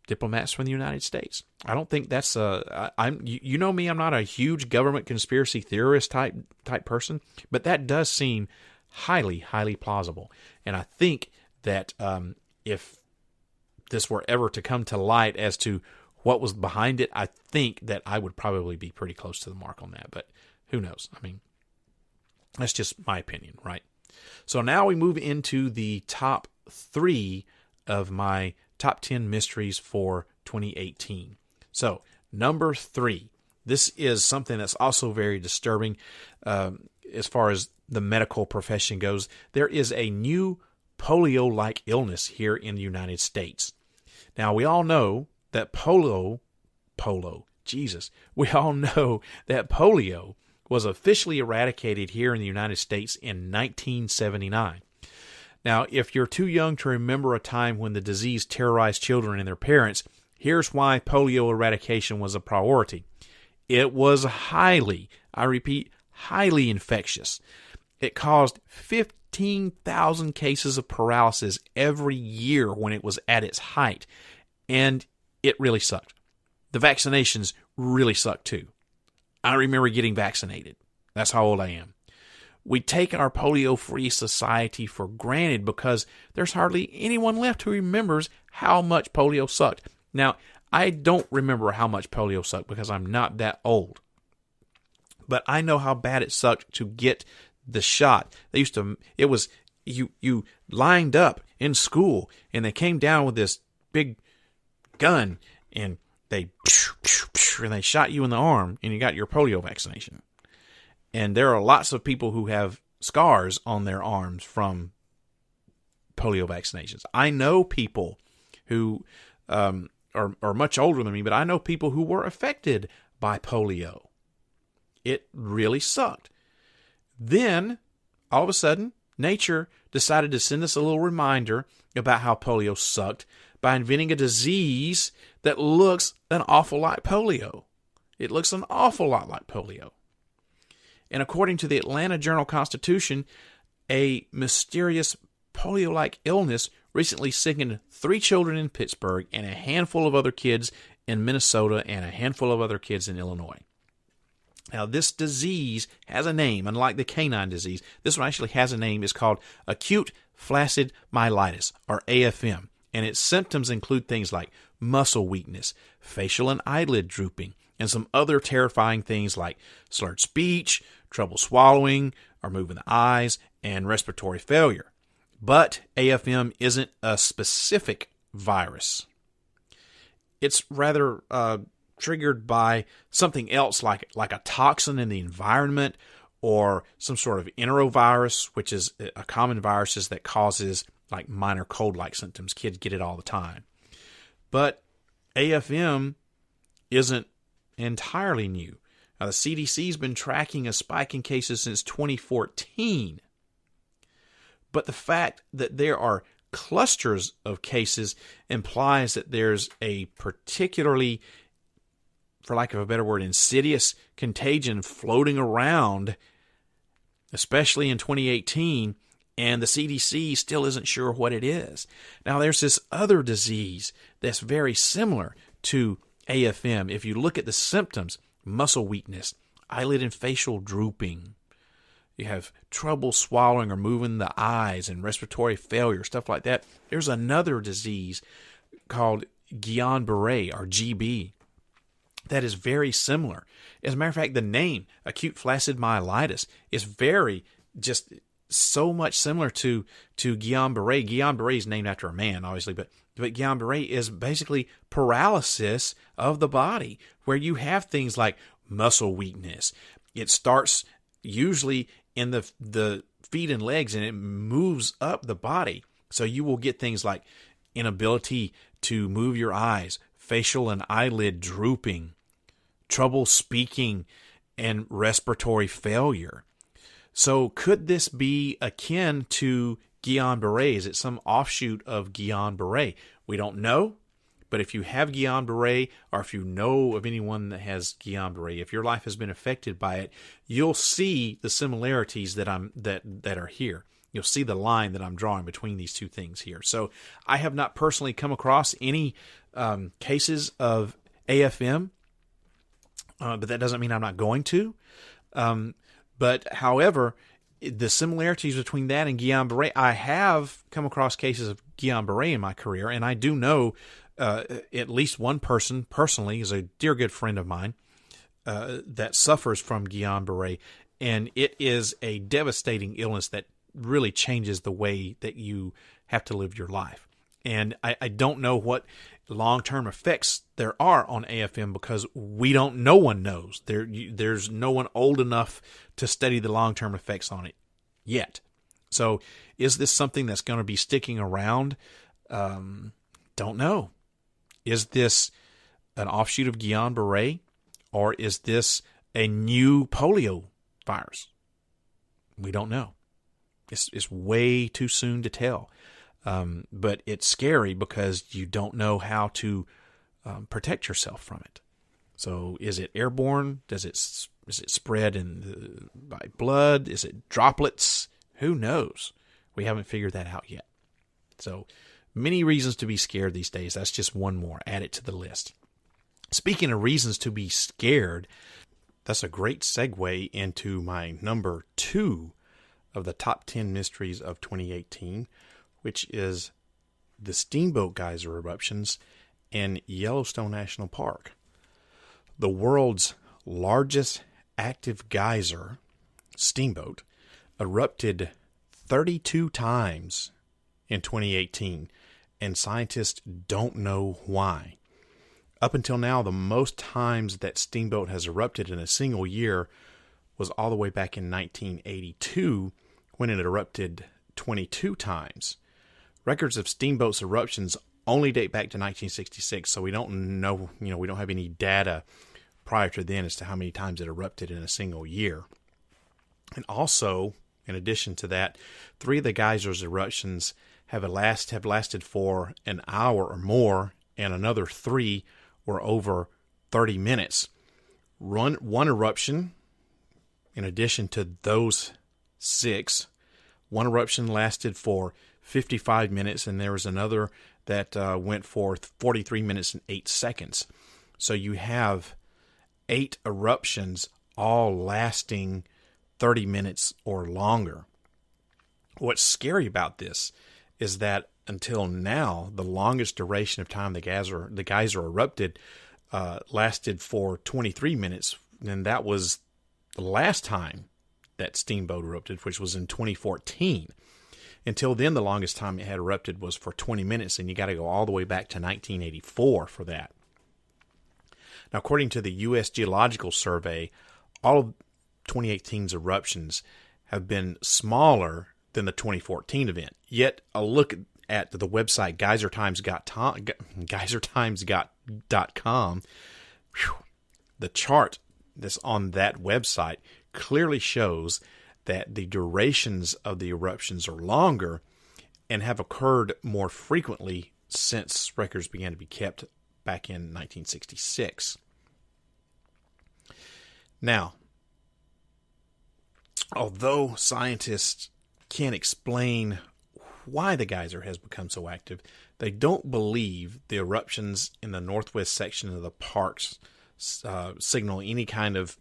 diplomats from the United States. I don't think that's you know me, I'm not a huge government conspiracy theorist type person, but that does seem highly, highly plausible. And I think that if this were ever to come to light as to what was behind it, I think that I would probably be pretty close to the mark on that. But who knows? I mean, that's just my opinion, right? So now we move into the top 3 of my top 10 mysteries for 2018. So, number 3. This is something that's also very disturbing as far as the medical profession goes. There is a new polio-like illness here in the United States. Now, we all know that polio was officially eradicated here in the United States in 1979. Now, if you're too young to remember a time when the disease terrorized children and their parents, here's why polio eradication was a priority. It was highly, I repeat, highly infectious. It caused 15,000 cases of paralysis every year when it was at its height, and it really sucked. The vaccinations really sucked too. I remember getting vaccinated. That's how old I am. We take our polio-free society for granted because there's hardly anyone left who remembers how much polio sucked. Now, I don't remember how much polio sucked because I'm not that old. But I know how bad it sucked to get the shot. It was you lined up in school and they came down with this big gun and they shot you in the arm and you got your polio vaccination. And there are lots of people who have scars on their arms from polio vaccinations. I know people who or much older than me, but I know people who were affected by polio. It really sucked. Then, all of a sudden, nature decided to send us a little reminder about how polio sucked by inventing a disease that looks an awful lot like polio. It looks an awful lot like polio. And according to the Atlanta Journal-Constitution, a mysterious polio-like illness recently sickened 3 children in Pittsburgh and a handful of other kids in Minnesota and a handful of other kids in Illinois. Now, this disease has a name, unlike the canine disease. This one actually has a name. It's called acute flaccid myelitis, or AFM. And its symptoms include things like muscle weakness, facial and eyelid drooping, and some other terrifying things like slurred speech, trouble swallowing or moving the eyes, and respiratory failure. But AFM isn't a specific virus. It's rather triggered by something else like a toxin in the environment or some sort of enterovirus, which is a common virus that causes like minor cold-like symptoms. Kids get it all the time. But AFM isn't entirely new. Now, the CDC's been tracking a spike in cases since 2014. But the fact that there are clusters of cases implies that there's a particularly, for lack of a better word, insidious contagion floating around, especially in 2018, and the CDC still isn't sure what it is. Now, there's this other disease that's very similar to AFM. If you look at the symptoms, muscle weakness, eyelid and facial drooping, you have trouble swallowing or moving the eyes and respiratory failure, stuff like that. There's another disease called Guillain-Barré, or GB, that is very similar. As a matter of fact, the name, acute flaccid myelitis, is very just so much similar to Guillain-Barré. Guillain-Barré is named after a man, obviously, but Guillain-Barré is basically paralysis of the body, where you have things like muscle weakness. It starts usually in the feet and legs, and it moves up the body. So you will get things like inability to move your eyes, facial and eyelid drooping, trouble speaking, and respiratory failure. So could this be akin to Guillain-Barré? Is it some offshoot of Guillain-Barré? We don't know, but if you have Guillain-Barré, or if you know of anyone that has Guillain-Barré, if your life has been affected by it, you'll see the similarities that are here. You'll see the line that I'm drawing between these two things here. So I have not personally come across any cases of AFM, but that doesn't mean I'm not going to. But however, the similarities between that and Guillain-Barré, I have come across cases of Guillain-Barré in my career, and I do know at least one person personally, is a dear good friend of mine, that suffers from Guillain-Barré, and it is a devastating illness that really changes the way that you have to live your life. And I don't know what long-term effects there are on AFM, because no one knows. There's no one old enough to study the long-term effects on it yet. So is this something that's going to be sticking around? Don't know. Is this an offshoot of Guillain-Barré, or is this a new polio virus? We don't know. It's way too soon to tell. But it's scary because you don't know how to protect yourself from it. So is it airborne? Is it spread by blood? Is it droplets? Who knows? We haven't figured that out yet. So many reasons to be scared these days. That's just one more. Add it to the list. Speaking of reasons to be scared, that's a great segue into my number 2 of the top 10 mysteries of 2018, which is the steamboat geyser eruptions in Yellowstone National Park. The world's largest active geyser, Steamboat, erupted 32 times in 2018, and scientists don't know why. Up until now, the most times that Steamboat has erupted in a single year was all the way back in 1982, when it erupted 22 times. Records of Steamboat's eruptions only date back to 1966, so we don't know, we don't have any data prior to then as to how many times it erupted in a single year. And also, in addition to that, 3 of the geysers' eruptions have lasted for an hour or more, and another 3 were over 30 minutes. One eruption, in addition to those 6, one eruption lasted for 55 minutes, and there was another that went for 43 minutes and 8 seconds. So you have 8 eruptions all lasting 30 minutes or longer. What's scary about this is that until now, the longest duration of time the geyser erupted lasted for 23 minutes, and that was the last time that Steamboat erupted, which was in 2014. Until then, the longest time it had erupted was for 20 minutes, and you got to go all the way back to 1984 for that. Now, according to the U.S. Geological Survey, all of 2018's eruptions have been smaller than the 2014 event. Yet, a look at the website geysertimes.com, the chart that's on that website clearly shows that the durations of the eruptions are longer and have occurred more frequently since records began to be kept back in 1966. Now, although scientists can't explain why the geyser has become so active, they don't believe the eruptions in the northwest section of the parks signal any kind of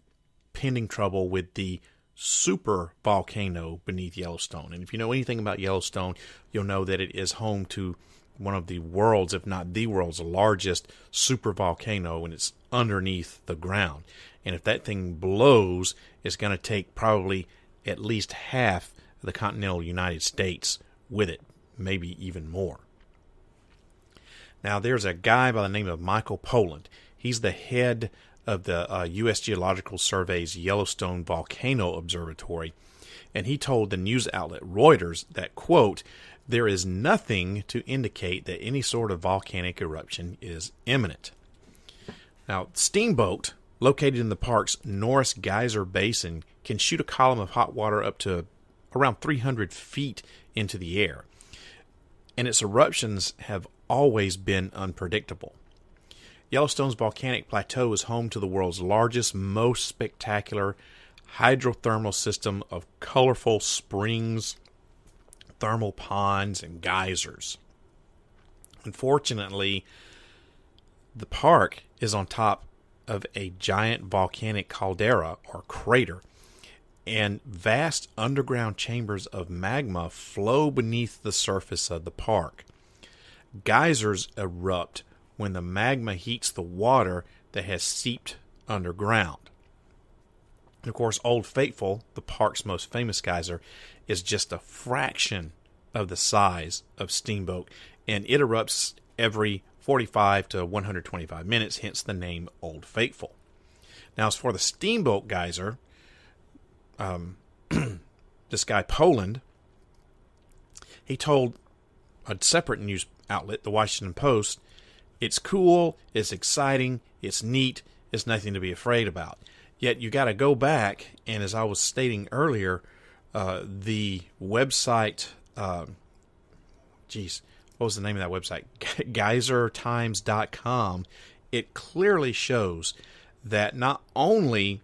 pending trouble with the super volcano beneath Yellowstone. And if you know anything about Yellowstone, you'll know that it is home to one of the world's, if not the world's, largest super volcano, and it's underneath the ground. And if that thing blows, it's going to take probably at least half of the continental United States with it, maybe even more. Now, there's a guy by the name of Michael Poland. He's the head of the U.S. Geological Survey's Yellowstone Volcano Observatory, and he told the news outlet Reuters that, quote, "There is nothing to indicate that any sort of volcanic eruption is imminent." Now, Steamboat, located in the park's Norris Geyser Basin, can shoot a column of hot water up to around 300 feet into the air, and its eruptions have always been unpredictable. Yellowstone's volcanic plateau is home to the world's largest, most spectacular hydrothermal system of colorful springs, thermal ponds, and geysers. Unfortunately, the park is on top of a giant volcanic caldera or crater, and vast underground chambers of magma flow beneath the surface of the park. Geysers erupt when the magma heats the water that has seeped underground. And of course, Old Faithful, the park's most famous geyser, is just a fraction of the size of Steamboat, and it erupts every 45 to 125 minutes, hence the name Old Faithful. Now, as for the Steamboat geyser, this guy Poland, he told a separate news outlet, the Washington Post, "It's cool, it's exciting, it's neat, it's nothing to be afraid about." Yet you got to go back, and as I was stating earlier, the website, what was the name of that website? Geysertimes.com. It clearly shows that not only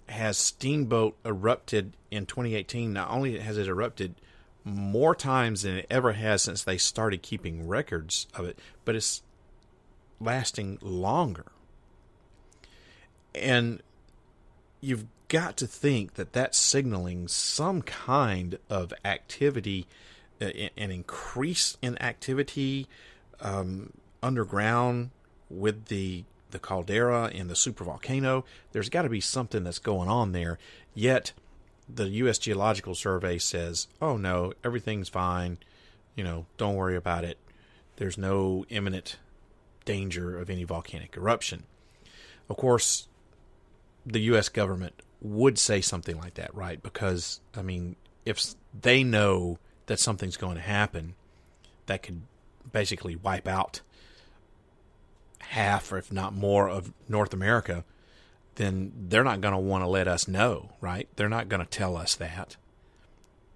has Steamboat erupted in 2018, not only has it erupted more times than it ever has since they started keeping records of it, but it's lasting longer. And you've got to think that that's signaling some kind of activity, an increase in activity underground with the caldera and the supervolcano. There's got to be something that's going on there. Yet the U.S. Geological Survey says, "Oh no, everything's fine. Don't worry about it. There's no imminent danger of any volcanic eruption." Of course, the U.S. government would say something like that, right? Because, if they know that something's going to happen, that could basically wipe out half, or if not more, of North America, then they're not going to want to let us know, right? They're not going to tell us that.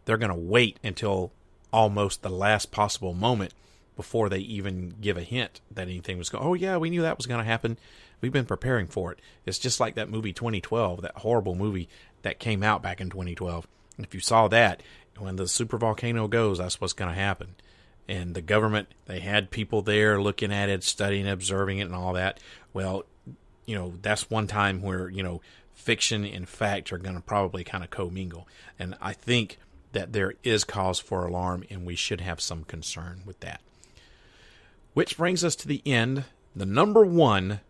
They're going to wait until almost the last possible moment before they even give a hint that anything was going. Oh yeah, we knew that was going to happen. We've been preparing for it. It's just like that movie 2012, that horrible movie that came out back in 2012. And if you saw that, when the supervolcano goes, that's what's going to happen. And the government, they had people there looking at it, studying, observing it, and all that. Well, that's one time where, fiction and fact are going to probably kind of commingle. And I think that there is cause for alarm, and we should have some concern with that. Which brings us to the end. The number one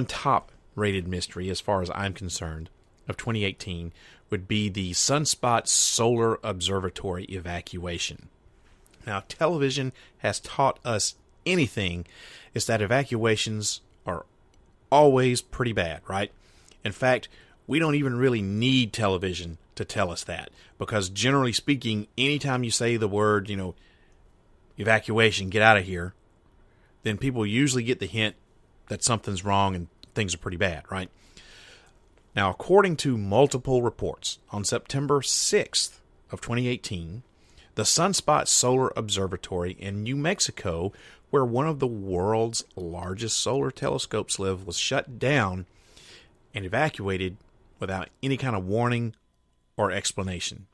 top rated mystery, as far as I'm concerned, of 2018 would be the Sunspot Solar Observatory evacuation. Now, television has taught us anything, is that evacuations are always pretty bad, right? In fact, we don't even really need television to tell us that, because generally speaking, anytime you say the word, evacuation, get out of here, then people usually get the hint that something's wrong and things are pretty bad, right? Now, according to multiple reports, on September 6th of 2018, the Sunspot Solar Observatory in New Mexico, where one of the world's largest solar telescopes live, was shut down and evacuated without any kind of warning or explanation.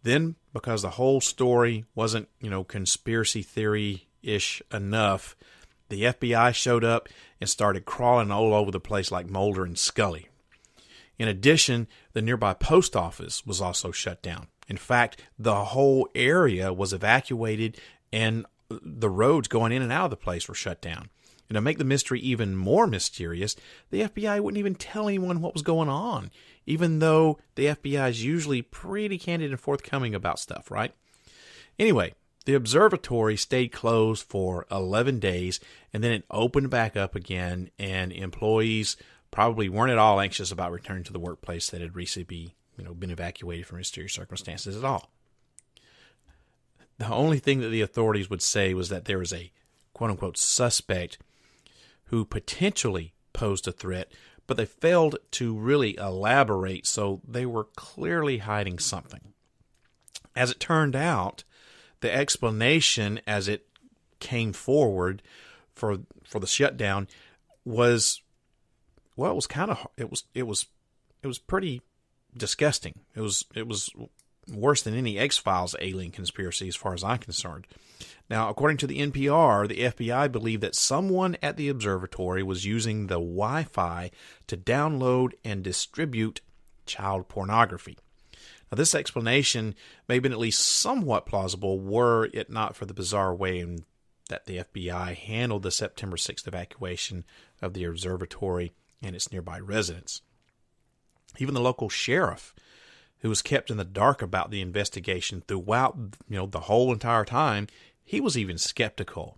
Then, because the whole story wasn't, conspiracy theory-ish enough, the FBI showed up and started crawling all over the place like Mulder and Scully. In addition, the nearby post office was also shut down. In fact, the whole area was evacuated, and the roads going in and out of the place were shut down. And to make the mystery even more mysterious, the FBI wouldn't even tell anyone what was going on, even though the FBI is usually pretty candid and forthcoming about stuff, right? Anyway, the observatory stayed closed for 11 days, and then it opened back up again, and employees probably weren't at all anxious about returning to the workplace that had recently been evacuated for mysterious circumstances at all. The only thing that the authorities would say was that there was a quote-unquote suspect who potentially posed a threat, but they failed to really elaborate, so they were clearly hiding something. As it turned out, the explanation as it came forward for the shutdown was, well, it was pretty disgusting. It was worse than any X-Files alien conspiracy as far as I'm concerned. Now, according to the NPR, the FBI believed that someone at the observatory was using the Wi-Fi to download and distribute child pornography. Now, this explanation may have been at least somewhat plausible were it not for the bizarre way in that the FBI handled the September 6th evacuation of the observatory and its nearby residents. Even the local sheriff, who was kept in the dark about the investigation throughout, the whole entire time, he was even skeptical.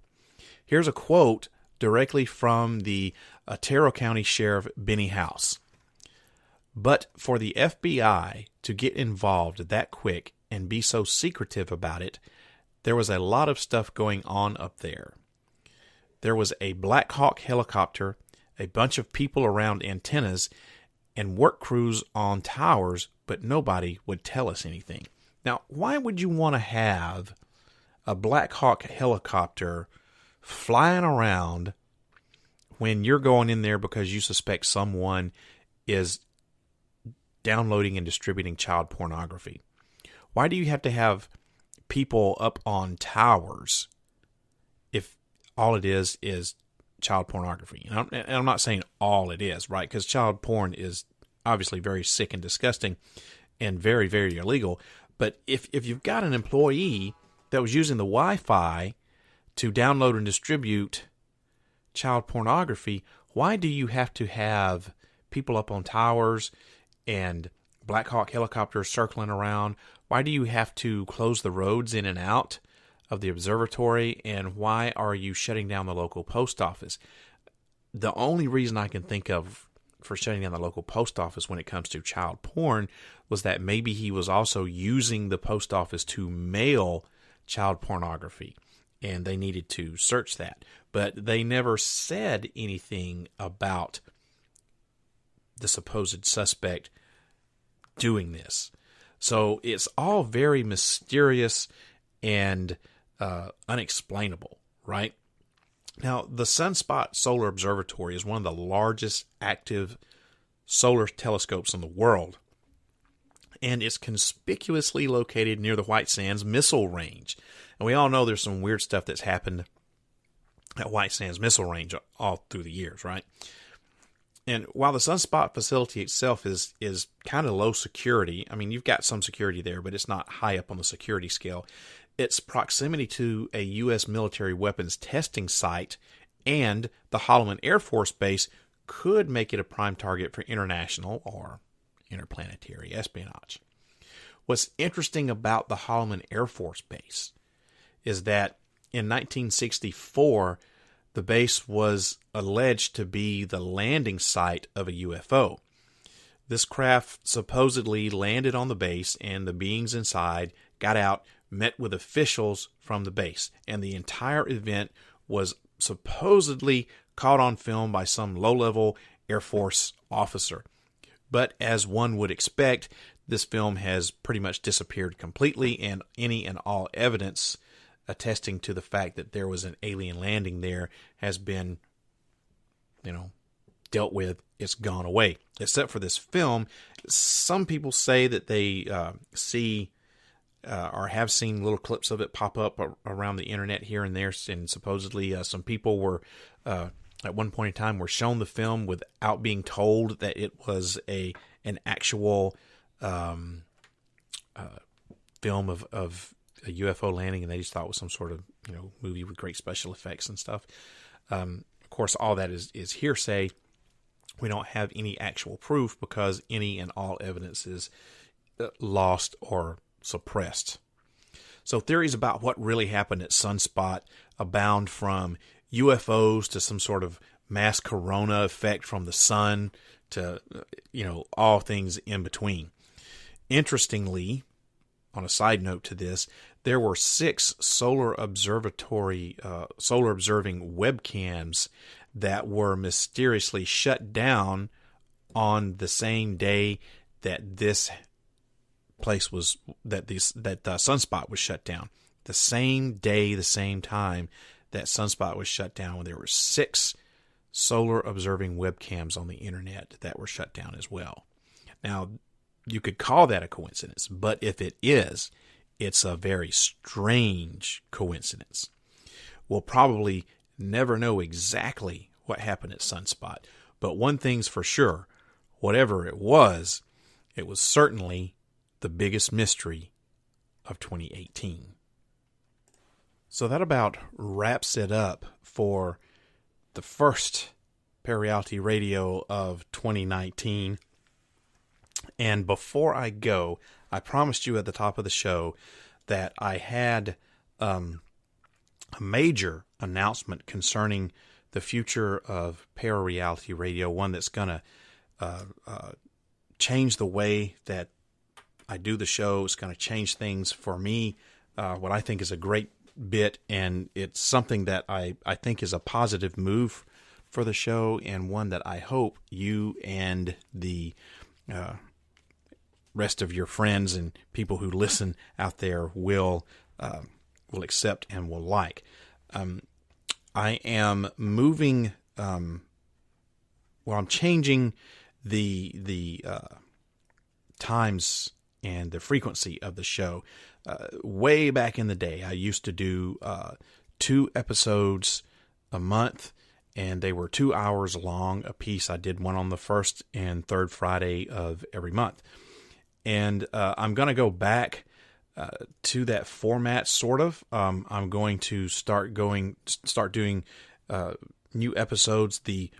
Here's a quote directly from the Otero County Sheriff Benny House. "But for the FBI to get involved that quick and be so secretive about it, there was a lot of stuff going on up there. There was a Black Hawk helicopter, a bunch of people around antennas, and work crews on towers, but nobody would tell us anything." Now, why would you want to have a Black Hawk helicopter flying around when you're going in there because you suspect someone is downloading and distributing child pornography? Why do you have to have people up on towers if all it is child pornography? And I'm not saying all it is, right? Because child porn is obviously very sick and disgusting and very, very illegal. But if you've got an employee that was using the Wi-Fi to download and distribute child pornography, why do you have to have people up on towers and Black Hawk helicopters circling around? Why do you have to close the roads in and out of the observatory? And why are you shutting down the local post office? The only reason I can think of for shutting down the local post office when it comes to child porn was that maybe he was also using the post office to mail child pornography, and they needed to search that. But they never said anything about the supposed suspect doing this. So it's all very mysterious and unexplainable, right? Now, the Sunspot Solar Observatory is one of the largest active solar telescopes in the world, and it's conspicuously located near the White Sands Missile Range. And we all know there's some weird stuff that's happened at White Sands Missile Range all through the years, right? And while the Sunspot facility itself is kind of low security, I mean, you've got some security there, but it's not high up on the security scale. Its proximity to a U.S. military weapons testing site and the Holloman Air Force Base could make it a prime target for international or interplanetary espionage. What's interesting about the Holloman Air Force Base is that in 1964, the base was alleged to be the landing site of a UFO. This craft supposedly landed on the base, and the beings inside got out, met with officials from the base, and the entire event was supposedly caught on film by some low-level Air Force officer. But as one would expect, this film has pretty much disappeared completely, and any and all evidence attesting to the fact that there was an alien landing there has been, dealt with. It's gone away. Except for this film, some people say that they see or have seen little clips of it pop up around the internet here and there, and supposedly some people were at one point in time were shown the film without being told that it was an actual film of a UFO landing, and they just thought it was some sort of movie with great special effects and stuff. Of course, all that is hearsay. We don't have any actual proof because any and all evidence is lost or suppressed. So theories about what really happened at Sunspot abound, from UFOs to some sort of mass corona effect from the sun to all things in between. Interestingly, on a side note to this, there were 6 solar observing webcams that were mysteriously shut down on the same day that this place was, that Sunspot was shut down. The same day, the same time that Sunspot was shut down, when there were 6 solar observing webcams on the internet that were shut down as well. Now, you could call that a coincidence, but if it is, it's a very strange coincidence. We'll probably never know exactly what happened at Sunspot, but one thing's for sure: whatever it was certainly the biggest mystery of 2018. So that about wraps it up for the first ParaReality Radio of 2019. And before I go, I promised you at the top of the show that I had a major announcement concerning the future of ParaReality Radio, one that's going to change the way that I do the show. It's going to change things for me, what I think is a great bit, and it's something that I think is a positive move for the show, and one that I hope you and the rest of your friends and people who listen out there will accept and will like. I am moving. I'm changing the times and the frequency of the show. Way back in the day, I used to do 2 episodes a month, and they were 2 hours long a piece. I did one on the first and third Friday of every month. And I'm going to go back to that format, sort of. I'm going to start doing new episodes the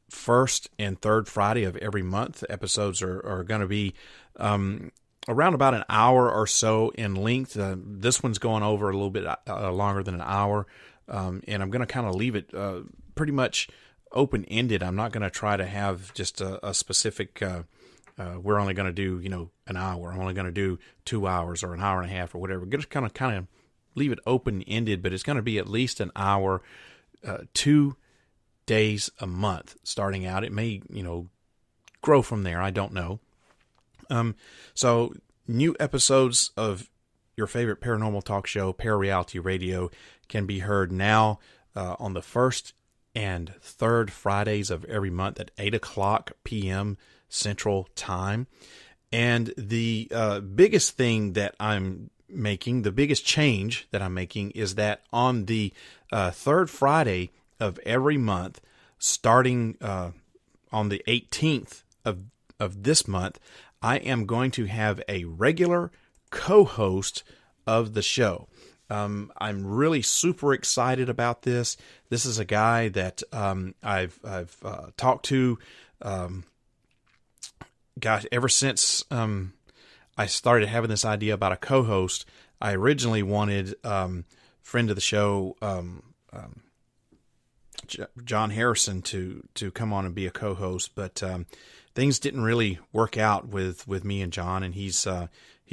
first and third Friday of every month. The episodes are going to be around about an hour or so in length. This one's going over a little bit longer than an hour, and I'm going to kind of leave it pretty much open-ended. I'm not going to try to have just a specific we're only going to do, an hour. I'm only going to do 2 hours or an hour and a half or whatever. Just kind of leave it open-ended, but it's going to be at least an hour, 2 days a month starting out. It may, grow from there. I don't know. So new episodes of your favorite paranormal talk show, ParaReality Radio, can be heard now on the first and third Fridays of every month at 8:00 p.m. Central Time. And the biggest thing that I'm making, the biggest change that I'm making, is that on the third Friday of every month, starting on the 18th of this month, I am going to have a regular co-host of the show. I'm really super excited about this. This is a guy that I've talked to, ever since I started having this idea about a co-host. I originally wanted friend of the show, John Harrison, to come on and be a co-host, but things didn't really work out with me and John, and he's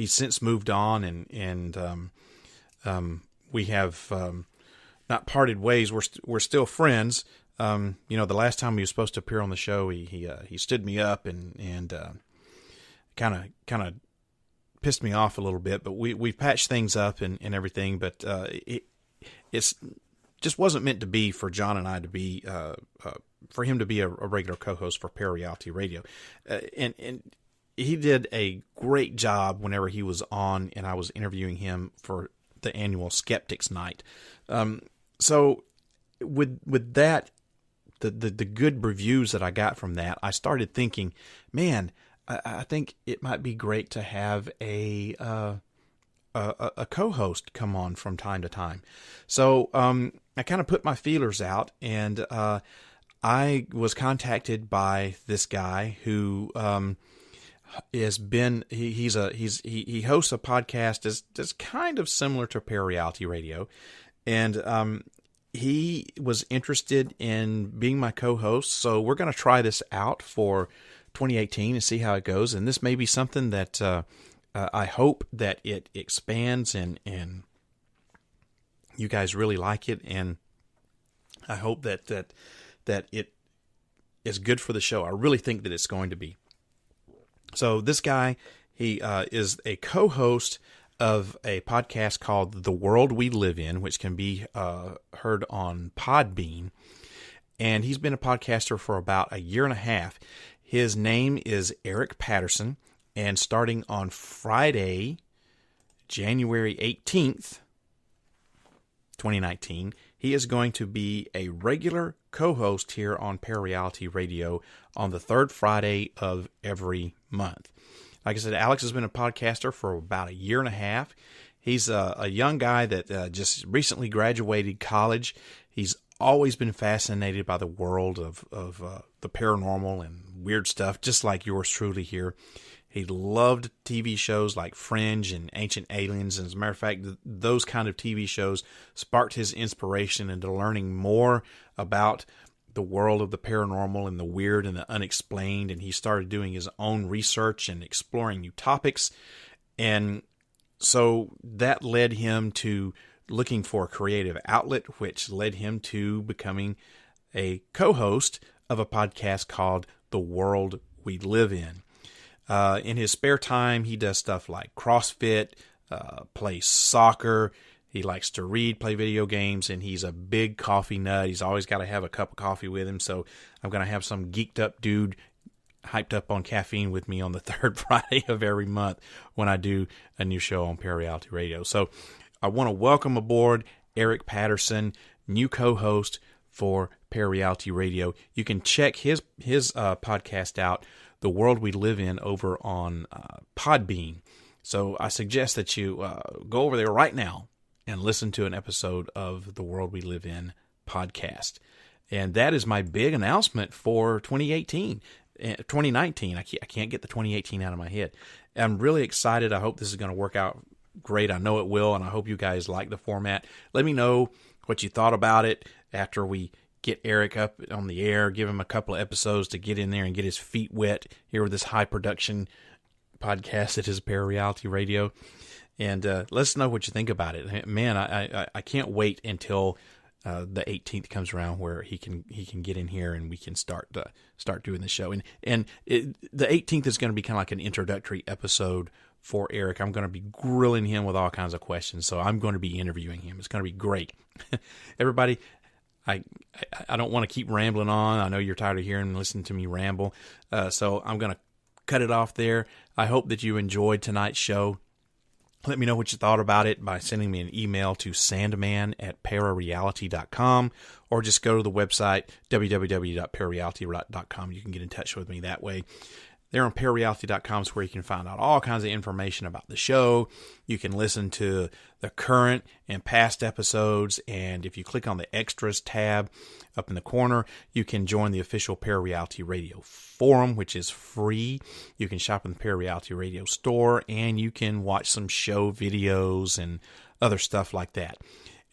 since moved on, and we have not parted ways. We're still friends. The last time he was supposed to appear on the show, he stood me up and kind of pissed me off a little bit, but we patched things up and everything. But it's just wasn't meant to be for John and I to be for him to be a regular co-host for ParaReality Radio, and he did a great job whenever he was on, and I was interviewing him for the annual Skeptics Night. So with that, the good reviews that I got from that, I started thinking, man, I think it might be great to have a co-host come on from time to time. So I kind of put my feelers out, and I was contacted by this guy who he hosts a podcast that's kind of similar to ParaReality Radio, and he was interested in being my co-host. So we're going to try this out for 2018 and see how it goes. And this may be something that I hope that it expands and you guys really like it, and I hope that it is good for the show. I really think that it's going to be. So this guy, he is a co-host of a podcast called The World We Live In, which can be heard on Podbean. And he's been a podcaster for about a year and a half. His name is Eric Patterson. And starting on Friday, January 18th, 2019, he is going to be a regular co-host here on ParaReality Radio on the third Friday of every month. Like I said, Alex has been a podcaster for about a year and a half. He's a young guy that just recently graduated college. He's always been fascinated by the world of the paranormal and weird stuff, just like yours truly here. He loved TV shows like Fringe and Ancient Aliens. And as a matter of fact, those kind of TV shows sparked his inspiration into learning more about the world of the paranormal and the weird and the unexplained. And he started doing his own research and exploring new topics. And so that led him to looking for a creative outlet, which led him to becoming a co-host of a podcast called The World We Live In. In his spare time, he does stuff like CrossFit, plays soccer. He likes to read, play video games, and he's a big coffee nut. He's always got to have a cup of coffee with him. So I'm going to have some geeked up dude hyped up on caffeine with me on the third Friday of every month when I do a new show on ParaReality Radio. So I want to welcome aboard Eric Patterson, new co-host for ParaReality Radio. You can check his podcast out, The World We Live In, over on Podbean. So I suggest that you go over there right now and listen to an episode of The World We Live In podcast. And that is my big announcement for 2019. I can't get the 2018 out of my head. I'm really excited. I hope this is going to work out great. I know it will, and I hope you guys like the format. Let me know what you thought about it after we get Eric up on the air, give him a couple of episodes to get in there and get his feet wet here with this high production podcast that is ParaReality Radio. And let us know what you think about it. Man, I can't wait until the 18th comes around where he can get in here and we can start doing the show. And the 18th is going to be kind of like an introductory episode for Eric. I'm going to be grilling him with all kinds of questions. So I'm going to be interviewing him. It's going to be great. Everybody, I don't want to keep rambling on. I know you're tired of hearing and listening to me ramble. So I'm going to cut it off there. I hope that you enjoyed tonight's show. Let me know what you thought about it by sending me an email to sandman@parareality.com, or just go to the website, www.parareality.com. You can get in touch with me that way. There on ParaReality.com is where you can find out all kinds of information about the show. You can listen to the current and past episodes, and if you click on the Extras tab up in the corner, you can join the official ParaReality Radio forum, which is free. You can shop in the ParaReality Radio store, and you can watch some show videos and other stuff like that.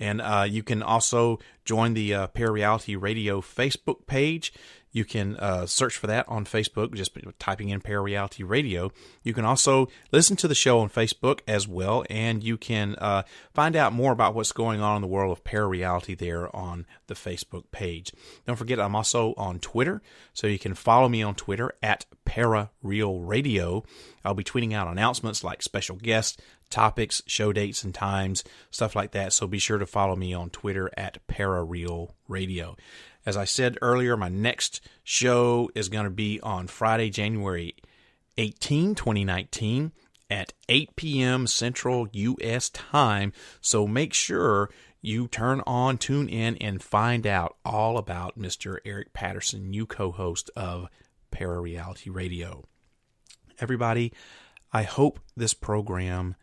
And you can also join the ParaReality Radio Facebook page. You can search for that on Facebook, just typing in ParaReality Radio. You can also listen to the show on Facebook as well, and you can find out more about what's going on in the world of ParaReality there on the Facebook page. Don't forget, I'm also on Twitter, so you can follow me on Twitter at ParaRealRadio. I'll be tweeting out announcements like special guests, topics, show dates and times, stuff like that, so be sure to follow me on Twitter at ParaRealRadio. As I said earlier, my next show is going to be on Friday, January 18, 2019 at 8 p.m. Central U.S. time. So make sure you tune in, and find out all about Mr. Eric Patterson, new co-host of ParaReality Radio. Everybody, I hope this program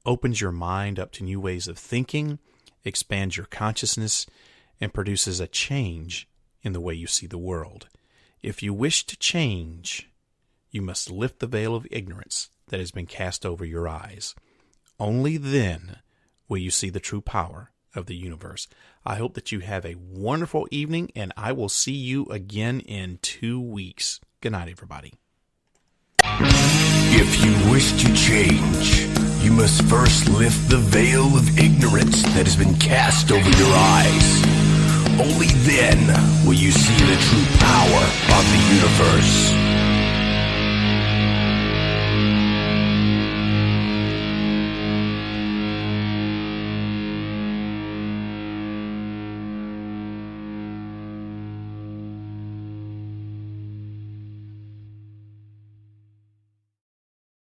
opens your mind up to new ways of thinking, expands your consciousness, and produces a change in the way you see the world. If you wish to change, you must lift the veil of ignorance that has been cast over your eyes. Only then will you see the true power of the universe. I hope that you have a wonderful evening, and I will see you again in 2 weeks. Good night, everybody. If you wish to change, you must first lift the veil of ignorance that has been cast over your eyes. Only then will you see the true power of the universe.